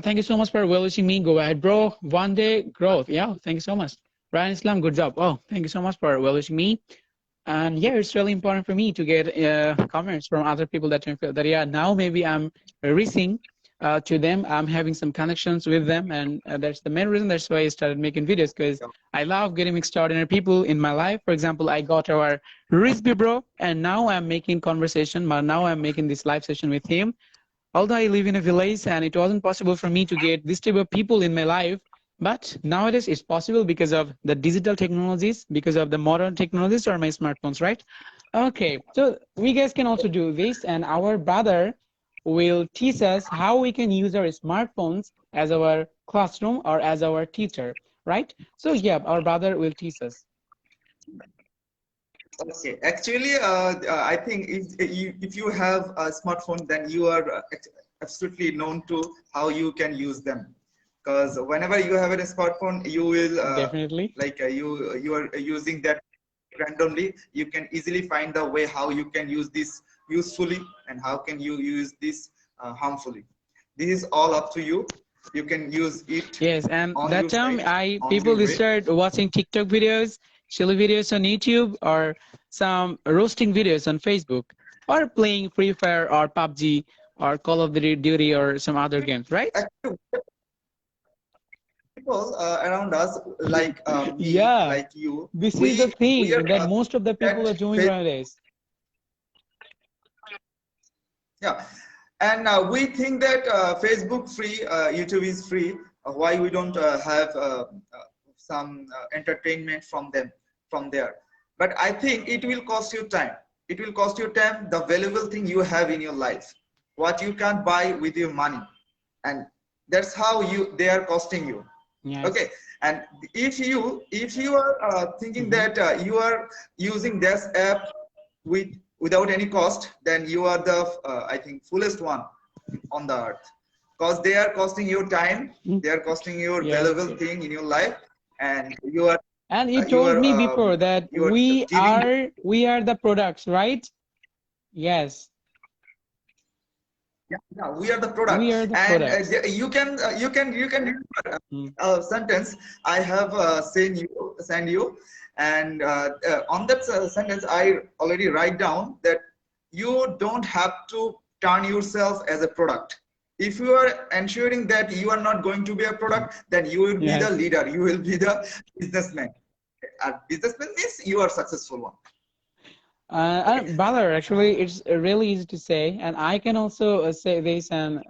Thank you so much for well wishing me. Go ahead, bro. One day growth. Yeah, thank you so much. Ryan Islam, good job. Oh, thank you so much for well wishing me. And yeah, it's really important for me to get comments from other people that I feel that yeah, now maybe I'm reaching to them. I'm having some connections with them, and that's the main reason. That's why I started making videos, because I love getting extraordinary people in my life. For example, I got our Rizby bro, and now I'm making conversation. But now I'm making this live session with him. Although I live in a village and it wasn't possible for me to get this type of people in my life, but nowadays it's possible because of the digital technologies, because of the modern technologies or my smartphones, right? Okay, so we guys can also do this, and our brother will teach us how we can use our smartphones as our classroom or as our teacher, right? So yeah, our brother will teach us. Okay, actually, I think if you have a smartphone, then you are absolutely known to how you can use them. Because whenever you have a smartphone, you will Definitely. like you are using that randomly. You can easily find the way how you can use this usefully and how can you use this harmfully. This is all up to you. You can use it Yes, and on that your time side, on people your will way. start watching TikTok videos, silly videos on YouTube, or some roasting videos on Facebook, or playing Free Fire or PUBG or Call of Duty or some other games, right? Actually, people around us, like me, Yeah, like you, this is the we are thing that most of the people that are doing face, nowadays. yeah, and we think that Facebook free, YouTube is free. Why we don't have some entertainment from them from there? But I think it will cost you time. It will cost you time, the valuable thing you have in your life, what you can buy with your money, and that's how they are costing you. Yes. Okay, and if you are thinking Mm-hmm. that you are using this app without any cost, then you are the I think fullest one on the earth, because they are costing you time, they are costing your Yes. valuable Yes. thing in your life, and And you you told are me before that you are giving. we are the products, right? Yes, Yeah, yeah, we are the we product, are the and products. you can remember Mm. a sentence I have send you, and on that sentence I already write down that you don't have to turn yourself as a product. If you are ensuring that you are not going to be a product, then you will be the Yes. leader. You will be the businessman. A businessman means you are successful one. Okay. Brother, actually, it's really easy to say, and I can also say this, and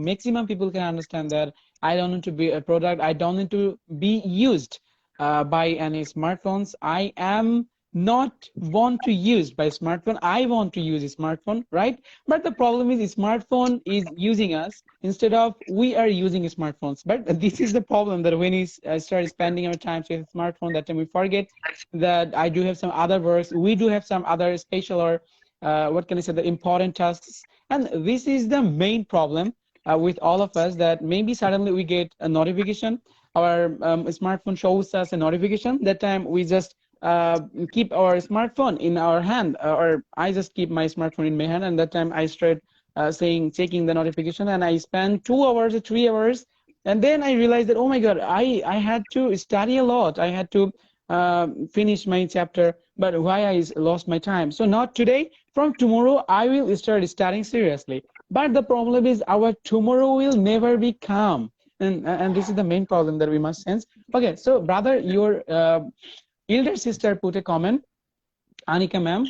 maximum people can understand that I don't need to be a product. I don't need to be used by any smartphones. I am not want to use by smartphone. I want to use a smartphone, right? But the problem is, smartphone is using us instead of we are using smartphones. But this is the problem that when we start spending our time with smartphone, that time we forget that I do have some other works. We do have some other special or what can I say, the important tasks. And this is the main problem with all of us, that maybe suddenly we get a notification. Our smartphone shows us a notification. That time we just keep our smartphone in our hand, or I just keep my smartphone in my hand, and that time I start saying, checking the notification, and I spend 2 hours or 3 hours. And then I realized that, oh my God, I had to study a lot. I had to finish my chapter, but why I lost my time? So not today, from tomorrow I will start studying seriously. But the problem is our tomorrow will never be calm. And this is the main problem that we must sense. Okay, so brother, your elder sister put a comment, Anika ma'am,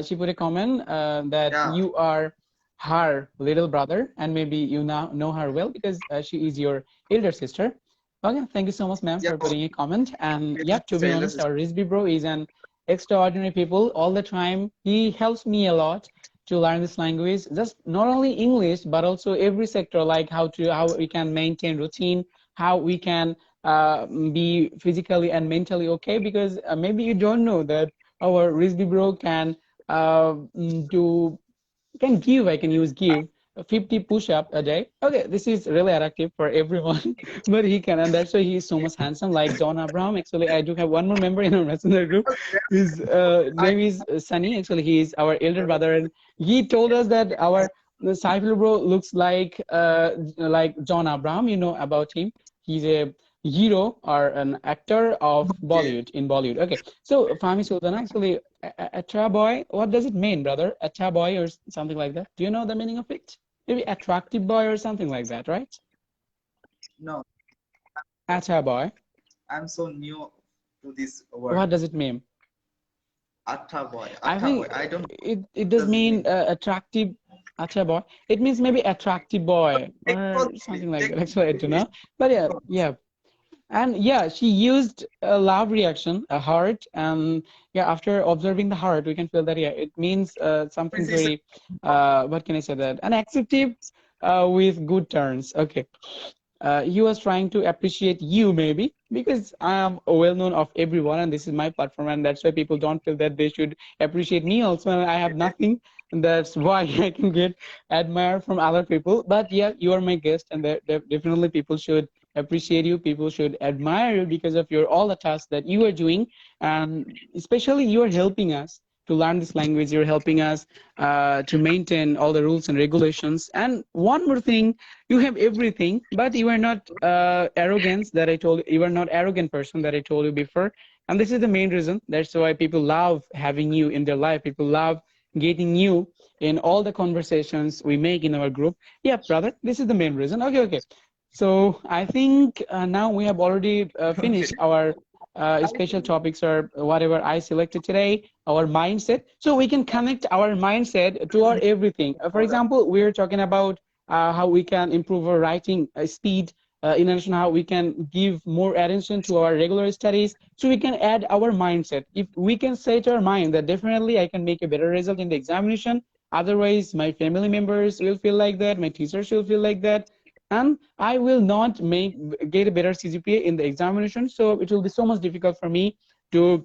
she put a comment that Yeah. you are her little brother, and maybe you now know her well because she is your elder sister. Okay, thank you so much, ma'am, Yeah. for putting a comment. And yeah, to be Elder honest, sister. our Rizby bro is an extraordinary people all the time. He helps me a lot to learn this language, just not only English, but also every sector, like how we can maintain routine, how we can be physically and mentally okay. Because maybe you don't know that our Rizvi bro do can give, I can use give 50 push-up a day. Okay, this is really attractive for everyone, but he can, and that's why he is so much handsome, like John Abraham. Actually, I do have one more member in our messenger group. His I name is Sunny. Actually, he is our elder brother, and he told us that our Saiful bro looks like John Abraham. You know about him. He's a hero or an actor of okay. Bollywood in Bollywood. Okay, so Fahmi Sultan, actually, a boy, what does it mean, brother? A boy or something like that? Do you know the meaning of it? Maybe attractive boy or something like that, right? No, A boy. I'm so new to this word. What does it mean? I Atta boy. think I don't know it what does does it mean mean. attractive. A boy. It means maybe attractive boy or something like that. Actually, I don't know. But yeah, yeah. And yeah, she used a love reaction, a heart, and yeah, after observing the heart, we can feel that yeah, it means something It's very, what can I say that, an acceptive with good turns. Okay, he was trying to appreciate you maybe because I am well known of everyone and this is my platform and that's why people don't feel that they should appreciate me also and I have nothing and that's why I can get admired from other people. But yeah, you are my guest and definitely people should appreciate you, people should admire you because of your all the tasks that you are doing, and especially you are helping us to learn this language, you're helping us to maintain all the rules and regulations. And one more thing, you have everything, but you are not arrogant that I told you. You are not arrogant person that I told you before. And this is the main reason. That's why people love having you in their life. People love getting you in all the conversations we make in our group. Yeah, brother, this is the main reason. Okay, okay. So I think now we have already okay. finished our special topics or whatever I selected today, our mindset. So we can connect our mindset to our everything. For example, we're talking about how we can improve our writing speed, in addition how we can give more attention to our regular studies. So we can add our mindset. If we can say to our mind that definitely I can make a better result in the examination, otherwise my family members will feel like that, my teachers will feel like that, and I will not get a better CGPA in the examination. So it will be so much difficult for me to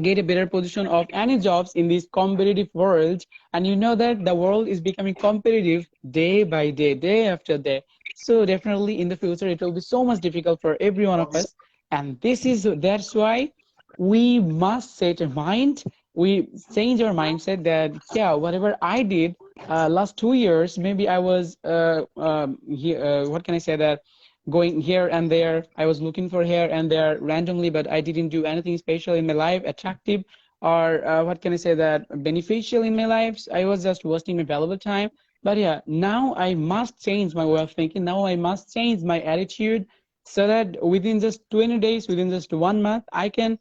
get a better position of any jobs in this competitive world. And you know that the world is becoming competitive day by day, day after day. So definitely in the future it will be so much difficult for every one of us. And that's why we must set a mind, we change our mindset that yeah, whatever I did last 2 years, maybe I was what can I say that going here and there. I was looking for here and there randomly, but I didn't do anything special in my life, attractive, or what can I say that beneficial in my life. I was just wasting my valuable time. But yeah, now I must change my way of thinking. Now I must change my attitude so that within just 20 days, within just 1 month, I can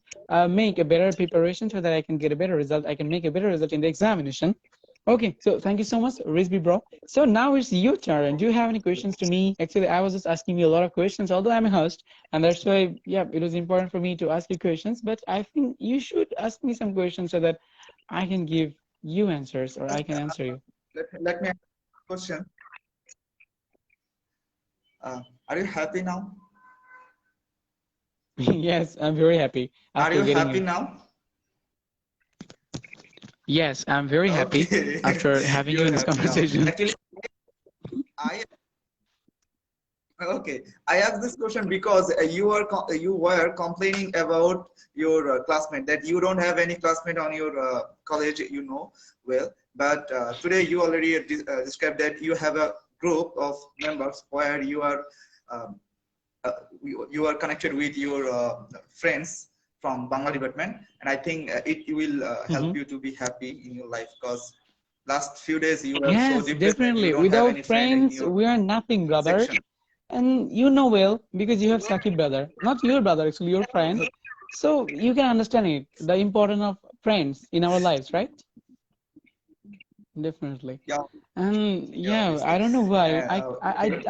make a better preparation so that I can get a better result. I can make a better result in the examination. Okay, so thank you so much, Rizvi bro. So now it's your turn. Do you have any questions to me? Actually, I was just asking you a lot of questions, although I'm a host, and that's why, yeah, it was important for me to ask you questions. But I think you should ask me some questions so that I can give you answers or I can answer you. Let me ask you a question. Are you happy now? Yes, I'm very happy Are after you getting happy you. now? Yes, I'm very happy Okay, after having you you're in this happy now. conversation. Actually, I okay. I asked this question because you were complaining about your classmate that you don't have any classmate on your college. You know well, but today you already described that you have a group of members where um, you are connected with your friends from Bangla department, and I think it will help Mhm. you to be happy in your life because last few days you were so Yes, depressed that you definitely. don't have Without any friend in friends, your we are nothing, brother. section. And you know well because you have Sakib brother, not your brother, actually your friend. So you can understand it, the importance of friends in our lives, right? Definitely. Yeah, And yeah, yeah, obviously. I don't know why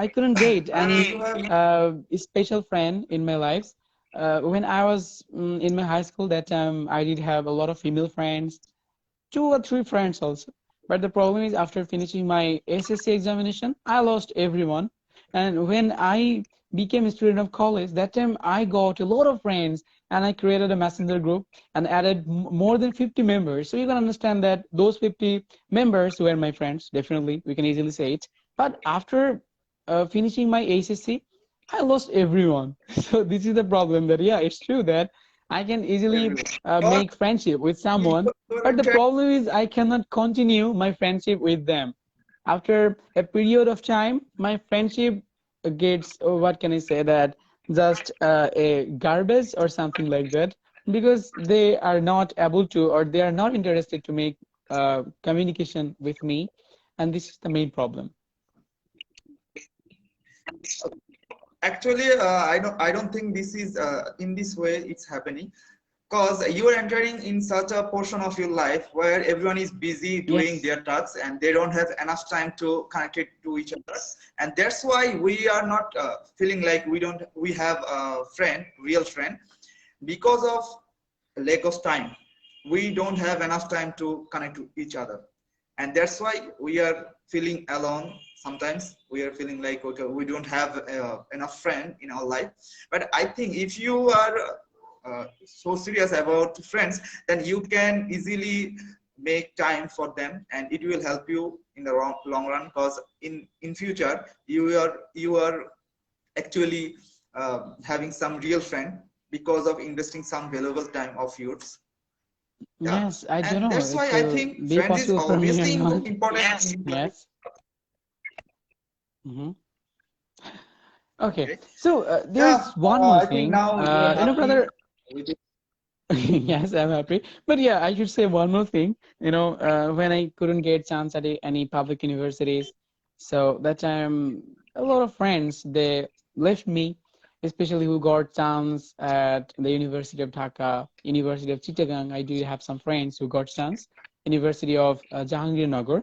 I couldn't get any You have special friend in my lives. When I was in my high school, that time I did have a lot of female friends, 2 or 3 friends also. But the problem is after finishing my SSC examination, I lost everyone. And when I became a student of college, that time I got a lot of friends and I created a messenger group and added more than 50 members. So you can understand that those 50 members were my friends, definitely, we can easily say it. But after finishing my HSC, I lost everyone. So this is the problem that, yeah, it's true that I can easily Everyone. Because make friendship with you someone, were but the entering. problem is I cannot continue my friendship with them. After a period of time, my friendship gets, what can I say, that just a garbage or something like that, because they are not able to, or they are not interested to make communication with me, and this is the main problem. Actually, I don't think this is in this way it's happening, because you are entering in such a portion of your life where everyone is busy doing Yes. their tasks and they don't have enough time to connect it to each other, and that's why we are not feeling like we have a friend, real friend, because of lack of time. We don't have enough time to connect to each other, and that's why we are feeling alone. Sometimes we are feeling like, okay, we don't have enough friend in our life. But I think if you are so serious about friends, then you can easily make time for them, and it will help you in the long run, because in future you are actually having some real friend because of investing some valuable time of yours. Yeah, Yes, I don't and know that's why it I will think be friends is possible for me or obviously not. important. Yes. hmm Okay. Okay. So Yeah, there's one more I think thing. now you are happy Brother, with it. yes, I'm happy. But yeah, I should say one more thing. When I couldn't get chance at any public universities, so that time a lot of friends they left me, especially who got chance at the University of Dhaka, University of Chittagong. I do have some friends who got chance, University of Jahangirnagar.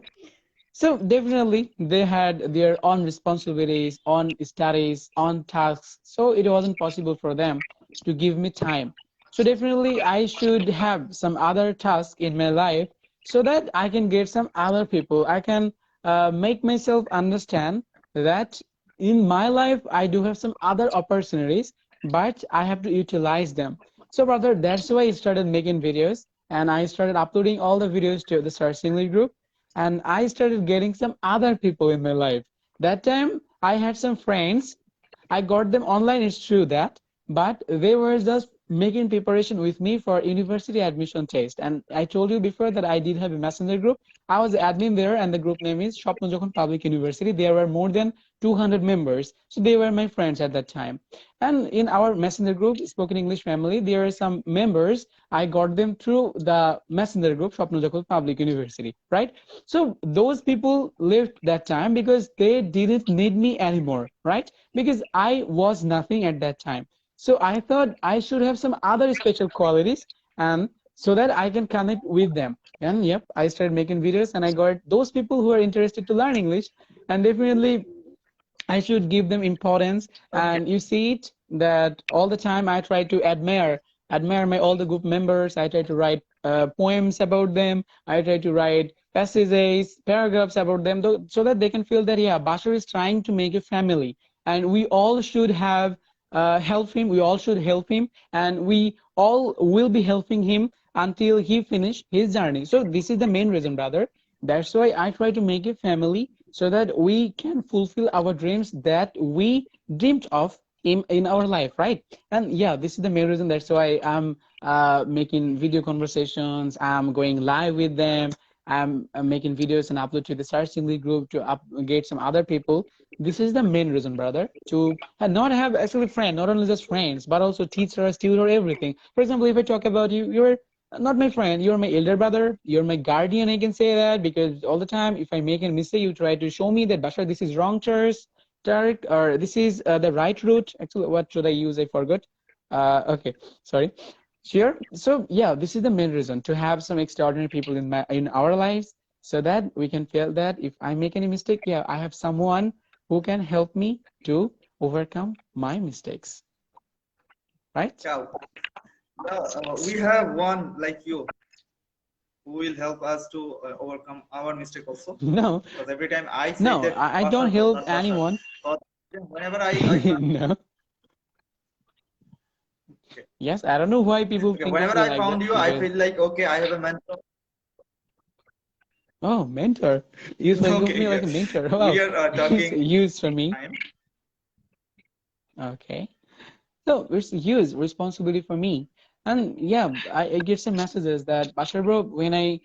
So definitely they had their own responsibilities, on studies, on tasks. So it wasn't possible for them to give me time. So definitely I should have some other task in my life so that I can get some other people. I can make myself understand that in my life I do have some other opportunities, but I have to utilize them. So brother, that's why I started making videos and I started uploading all the videos to the Star Singly group, and I started getting some other people in my life. That time I had some friends. I got them online, it's true that, but they were just making preparation with me for university admission test. And I told you before that I did have a messenger group. I was admin there, and the group name is Shopno Jokhon Public University. There were more than 200 members, so they were my friends at that time. And in our messenger group, Spoken English Family, there are some members. I got them through the messenger group, Shopno Jokhon Public University, right? So those people left that time because they didn't need me anymore, right? Because I was nothing at that time. So I thought I should have some other special qualities, and so that I can connect with them. And yep, I started making videos and I got those people who are interested to learn English, and definitely I should give them importance. Okay. And you see it that all the time I try to admire my all the group members. I try to write poems about them. I try to write passages, paragraphs about them, so that they can feel that yeah, Bashar is trying to make a family, and we all should have help him. We all should help him, and we all will be helping him until he finish his journey. So this is the main reason, brother. That's why I try to make a family so that we can fulfill our dreams that we dreamed of in our life, right? And yeah, this is the main reason. That's why I'm making video conversations. I'm going live with them. I'm making videos and upload to the Star Singly group to get some other people. This is the main reason, brother, to not have actually friends, not only just friends, but also teachers, tutor, everything. For example, if I talk about you, you're not my friend, you're my elder brother, you're my guardian. I can say that because all the time if I make a mistake, you try to show me that, Bashar, this is wrong choice, Tarek, or this is the right route. Actually, what should I use? I forgot. Okay, sorry. Sure. So yeah, this is the main reason, to have some extraordinary people in our lives, so that we can feel that if I make any mistake, yeah, I have someone who can help me to overcome my mistakes, right? Yeah. We have one like you who will help us to overcome our mistake also. No, Because every time I say no, that I don't Bashar, but help not Bashar. anyone. Whenever I No. okay, Yes, I don't know why people okay, think of whenever me I like that found you, I because feel like okay, I have a mentor. oh, mentor. You think of Okay, me like yeah. a mentor. We Wow, are it's talking huge for me. time. Okay. So it's a huge responsibility for me. And yeah, I get some messages that Bashar bro, when I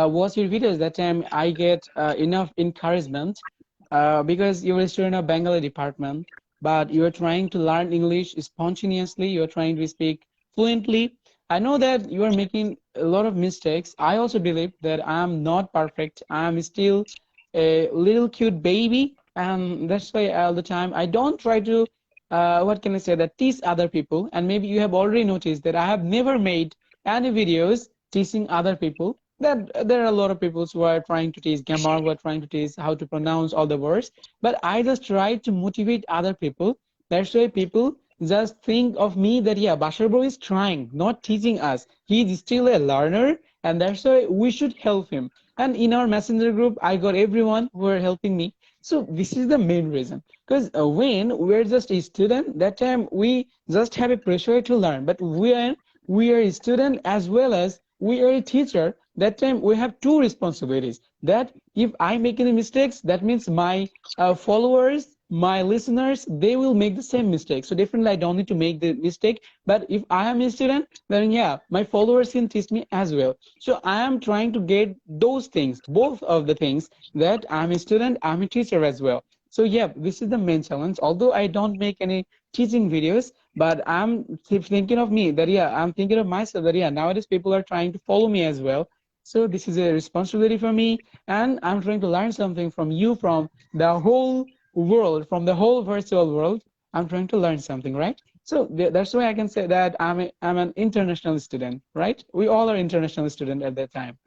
watch your videos that time, I get enough encouragement because you're a student of Bengali department, but you're trying to learn English spontaneously. You're trying to speak fluently. I know that you are making a lot of mistakes. I also believe that I'm not perfect. I'm still a little cute baby, and that's why all the time I don't try to what can I say, that teach other people. And maybe you have already noticed that I have never made any videos teaching other people. That there are a lot of people who are trying to teach grammar, who are trying to teach how to pronounce all the words. But I just try to motivate other people. That's why people just think of me that yeah, Bashar bro is trying, not teaching us. He's still a learner, and that's why we should help him. And in our messenger group, I got everyone who are helping me. So this is the main reason. Because when we're just a student, that time we just have a pressure to learn. But when we are a student as well as we are a teacher, that time we have two responsibilities. That if I make any mistakes, that means my followers, my listeners, they will make the same mistake. So definitely I don't need to make the mistake. But if I am a student, then yeah, my followers can teach me as well. So I am trying to get those things, both of the things, that I'm a student, I'm a teacher as well. So yeah, this is the main challenge. Although I don't make any teaching videos, but I'm thinking of me that yeah, I'm thinking of myself that yeah, nowadays people are trying to follow me as well. So this is a responsibility for me, and I'm trying to learn something from you, from the whole world, from the whole virtual world. I'm trying to learn something, right? So that's why I can say that I'm an international student, right? We all are international student at that time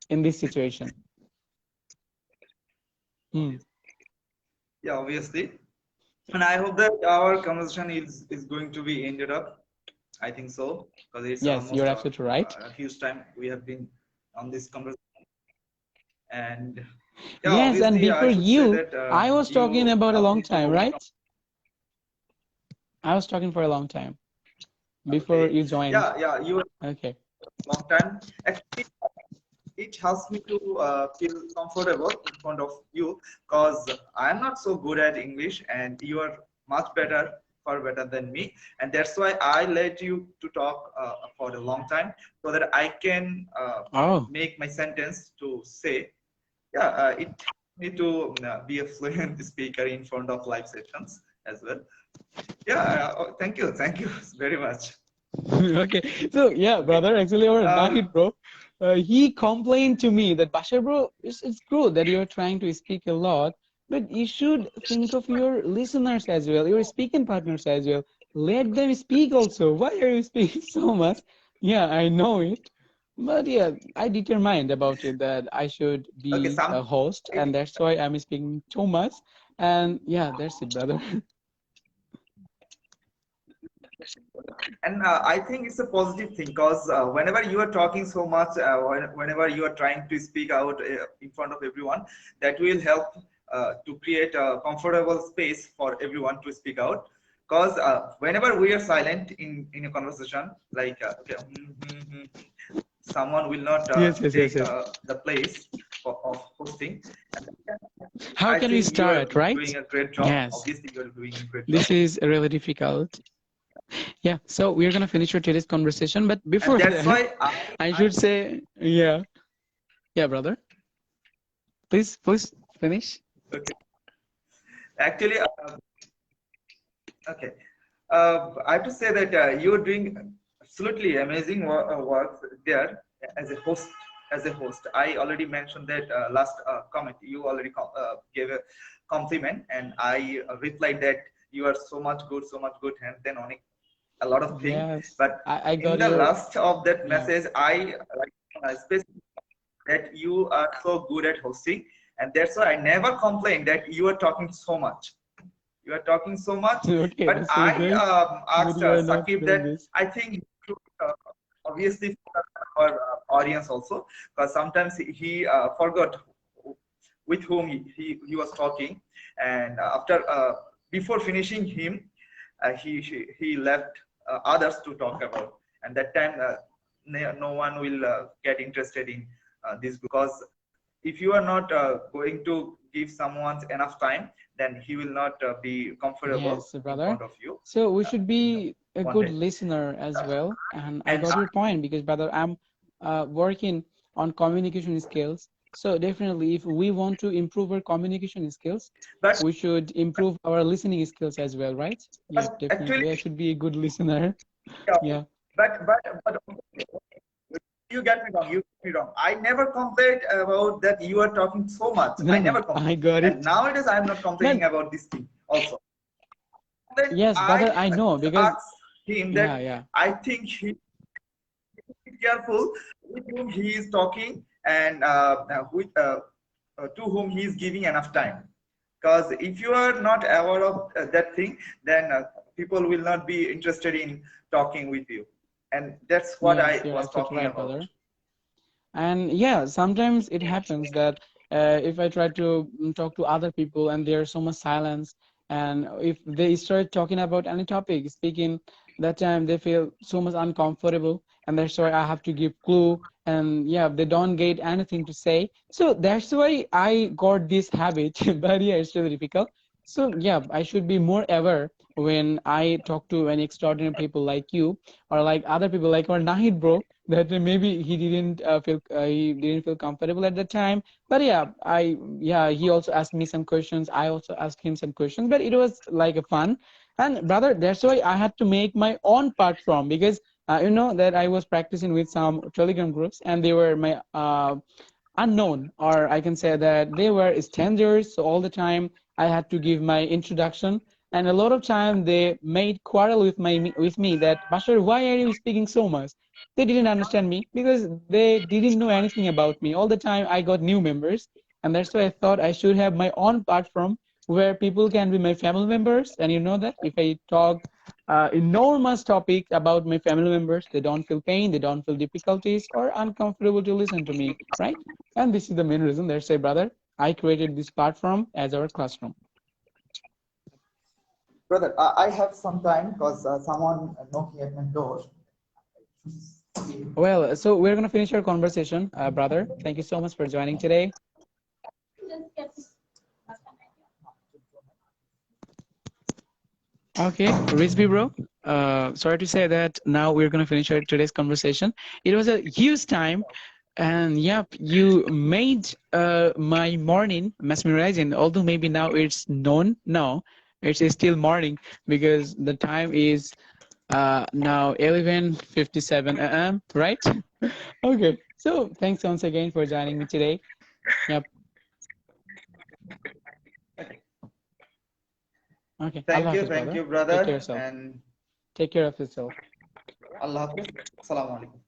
in this situation. Hmm. Obviously. Yeah, obviously. And I hope that our conversation is going to be ended up. I think so because it's Yes, almost you're absolutely right. a huge time we have been on this conversation. And yeah, Yes, and obviously, I before should say you, that I was talking you about a helped long me time, to right? I was talking for a long time before okay, you joined. yeah, yeah, you Okay. long time. Actually, it helps me to feel comfortable in front of you because I'm not so good at English and you are much better, far better than me. And that's why I let you to talk for a long time so that I can Oh, make my sentence to say. Yeah, it helps me to be a fluent speaker in front of live sessions as well. Yeah, thank you very much. okay. So yeah, Okay. brother, actually Uh, overnight, bro, he complained to me that Bashar, bro, it's good that you're trying to speak a lot, but you should think of your listeners as well, your speaking partners as well. Let them speak also. Why are you speaking so much? Yeah, I know it. But yeah, I determined about it that I should okay, be a some host, and that's why I'm speaking too much. And yeah, that's it, brother. and I think it's a positive thing because whenever you are talking so much, whenever you are trying to speak out in front of everyone, that will help to create a comfortable space for everyone to speak out. Because whenever we are silent in a conversation, like okay, someone will not Yes, yes, yes, take yes. the place of hosting. And How I can we think you are start, right? doing a great job. Yes, Obviously, you are doing a great job, this is really difficult. Yeah, so we're gonna finish our today's conversation, but and before that's that, why I should say, yeah, yeah, brother, please finish. okay. Actually, okay. I have to say that you're doing absolutely amazing work there as a host. As a host, I already mentioned that last comment. You already gave a compliment, and I replied that you are so much good, and then on a lot of things. Yes, But I in got the your last of that yeah. message, I like specified that you are so good at hosting, and that's why I never complained that you are talking so much. You are talking so much, Okay, but that's so I great that asked you are not Sakib doing that this. I think you should, obviously for our audience also, because sometimes he forgot with whom he was talking, and after before finishing him, he left others to talk about, and that time no one will get interested in this, because if you are not going to give someone enough time, then he will not be comfortable Yes, in brother. front of you So we should in the be a one good day. listener as well. And I And got your point because, brother, I'm working on communication skills. So definitely, if we want to improve our communication skills, but, we should improve our listening skills as well, right? Yep, actually, definitely. I should be a good listener. Yeah. but you get me wrong. You get me wrong. I never complained about that you are talking so much. I No, never no, I complained. got And it. nowadays I'm not But complaining about this thing also. Then yes, brother, I I know because asked him yeah, that yeah. I think he be careful with whom he is talking, and to whom he is giving enough time. Because if you are not aware of that thing, then people will not be interested in talking with you. And that's what Yes, I you're was absolutely talking right, about. brother. And yeah, sometimes it happens that if I try to talk to other people and there's so much silence, and if they start talking about any topic, speaking, that time they feel so much uncomfortable, and that's why I have to give clue. And yeah, they don't get anything to say. So that's why I got this habit. But yeah, it's really difficult. So yeah, I should be more aware when I talk to any extraordinary people like you or like other people like our Nahid bro that maybe he didn't feel comfortable at the time, but yeah, he also asked me some questions, I also asked him some questions, but it was like a fun. And brother, that's why I had to make my own platform because you know that I was practicing with some Telegram groups and they were my unknown, or I can say that they were strangers. So all the time I had to give my introduction, and a lot of time they made quarrel with me that Bashar, why are you speaking so much? They didn't understand me because they didn't know anything about me. All the time I got new members, and that's why I thought I should have my own platform where people can be my family members. And you know that if I talk enormous topic about my family members, they don't feel pain, they don't feel difficulties or uncomfortable to listen to me, right? And this is the main reason. That's why, brother, I created this platform as our classroom. Brother, I have some time because someone knocking at my door. Well, so we're going to finish our conversation, brother. Thank you so much for joining today. Okay, Rizby bro. Sorry to say that now we're going to finish our today's conversation. It was a huge time. And yep, you made my morning mesmerizing, although maybe now it's noon. No, it's still morning because the time is now 11:57 a.m., right? Okay, so thanks once again for joining me today. Yep. Okay, Allah Hafiz, Thank brother. you, Take care brother, of yourself. and Take care of yourself. Allah Hafiz. Assalamu alaikum.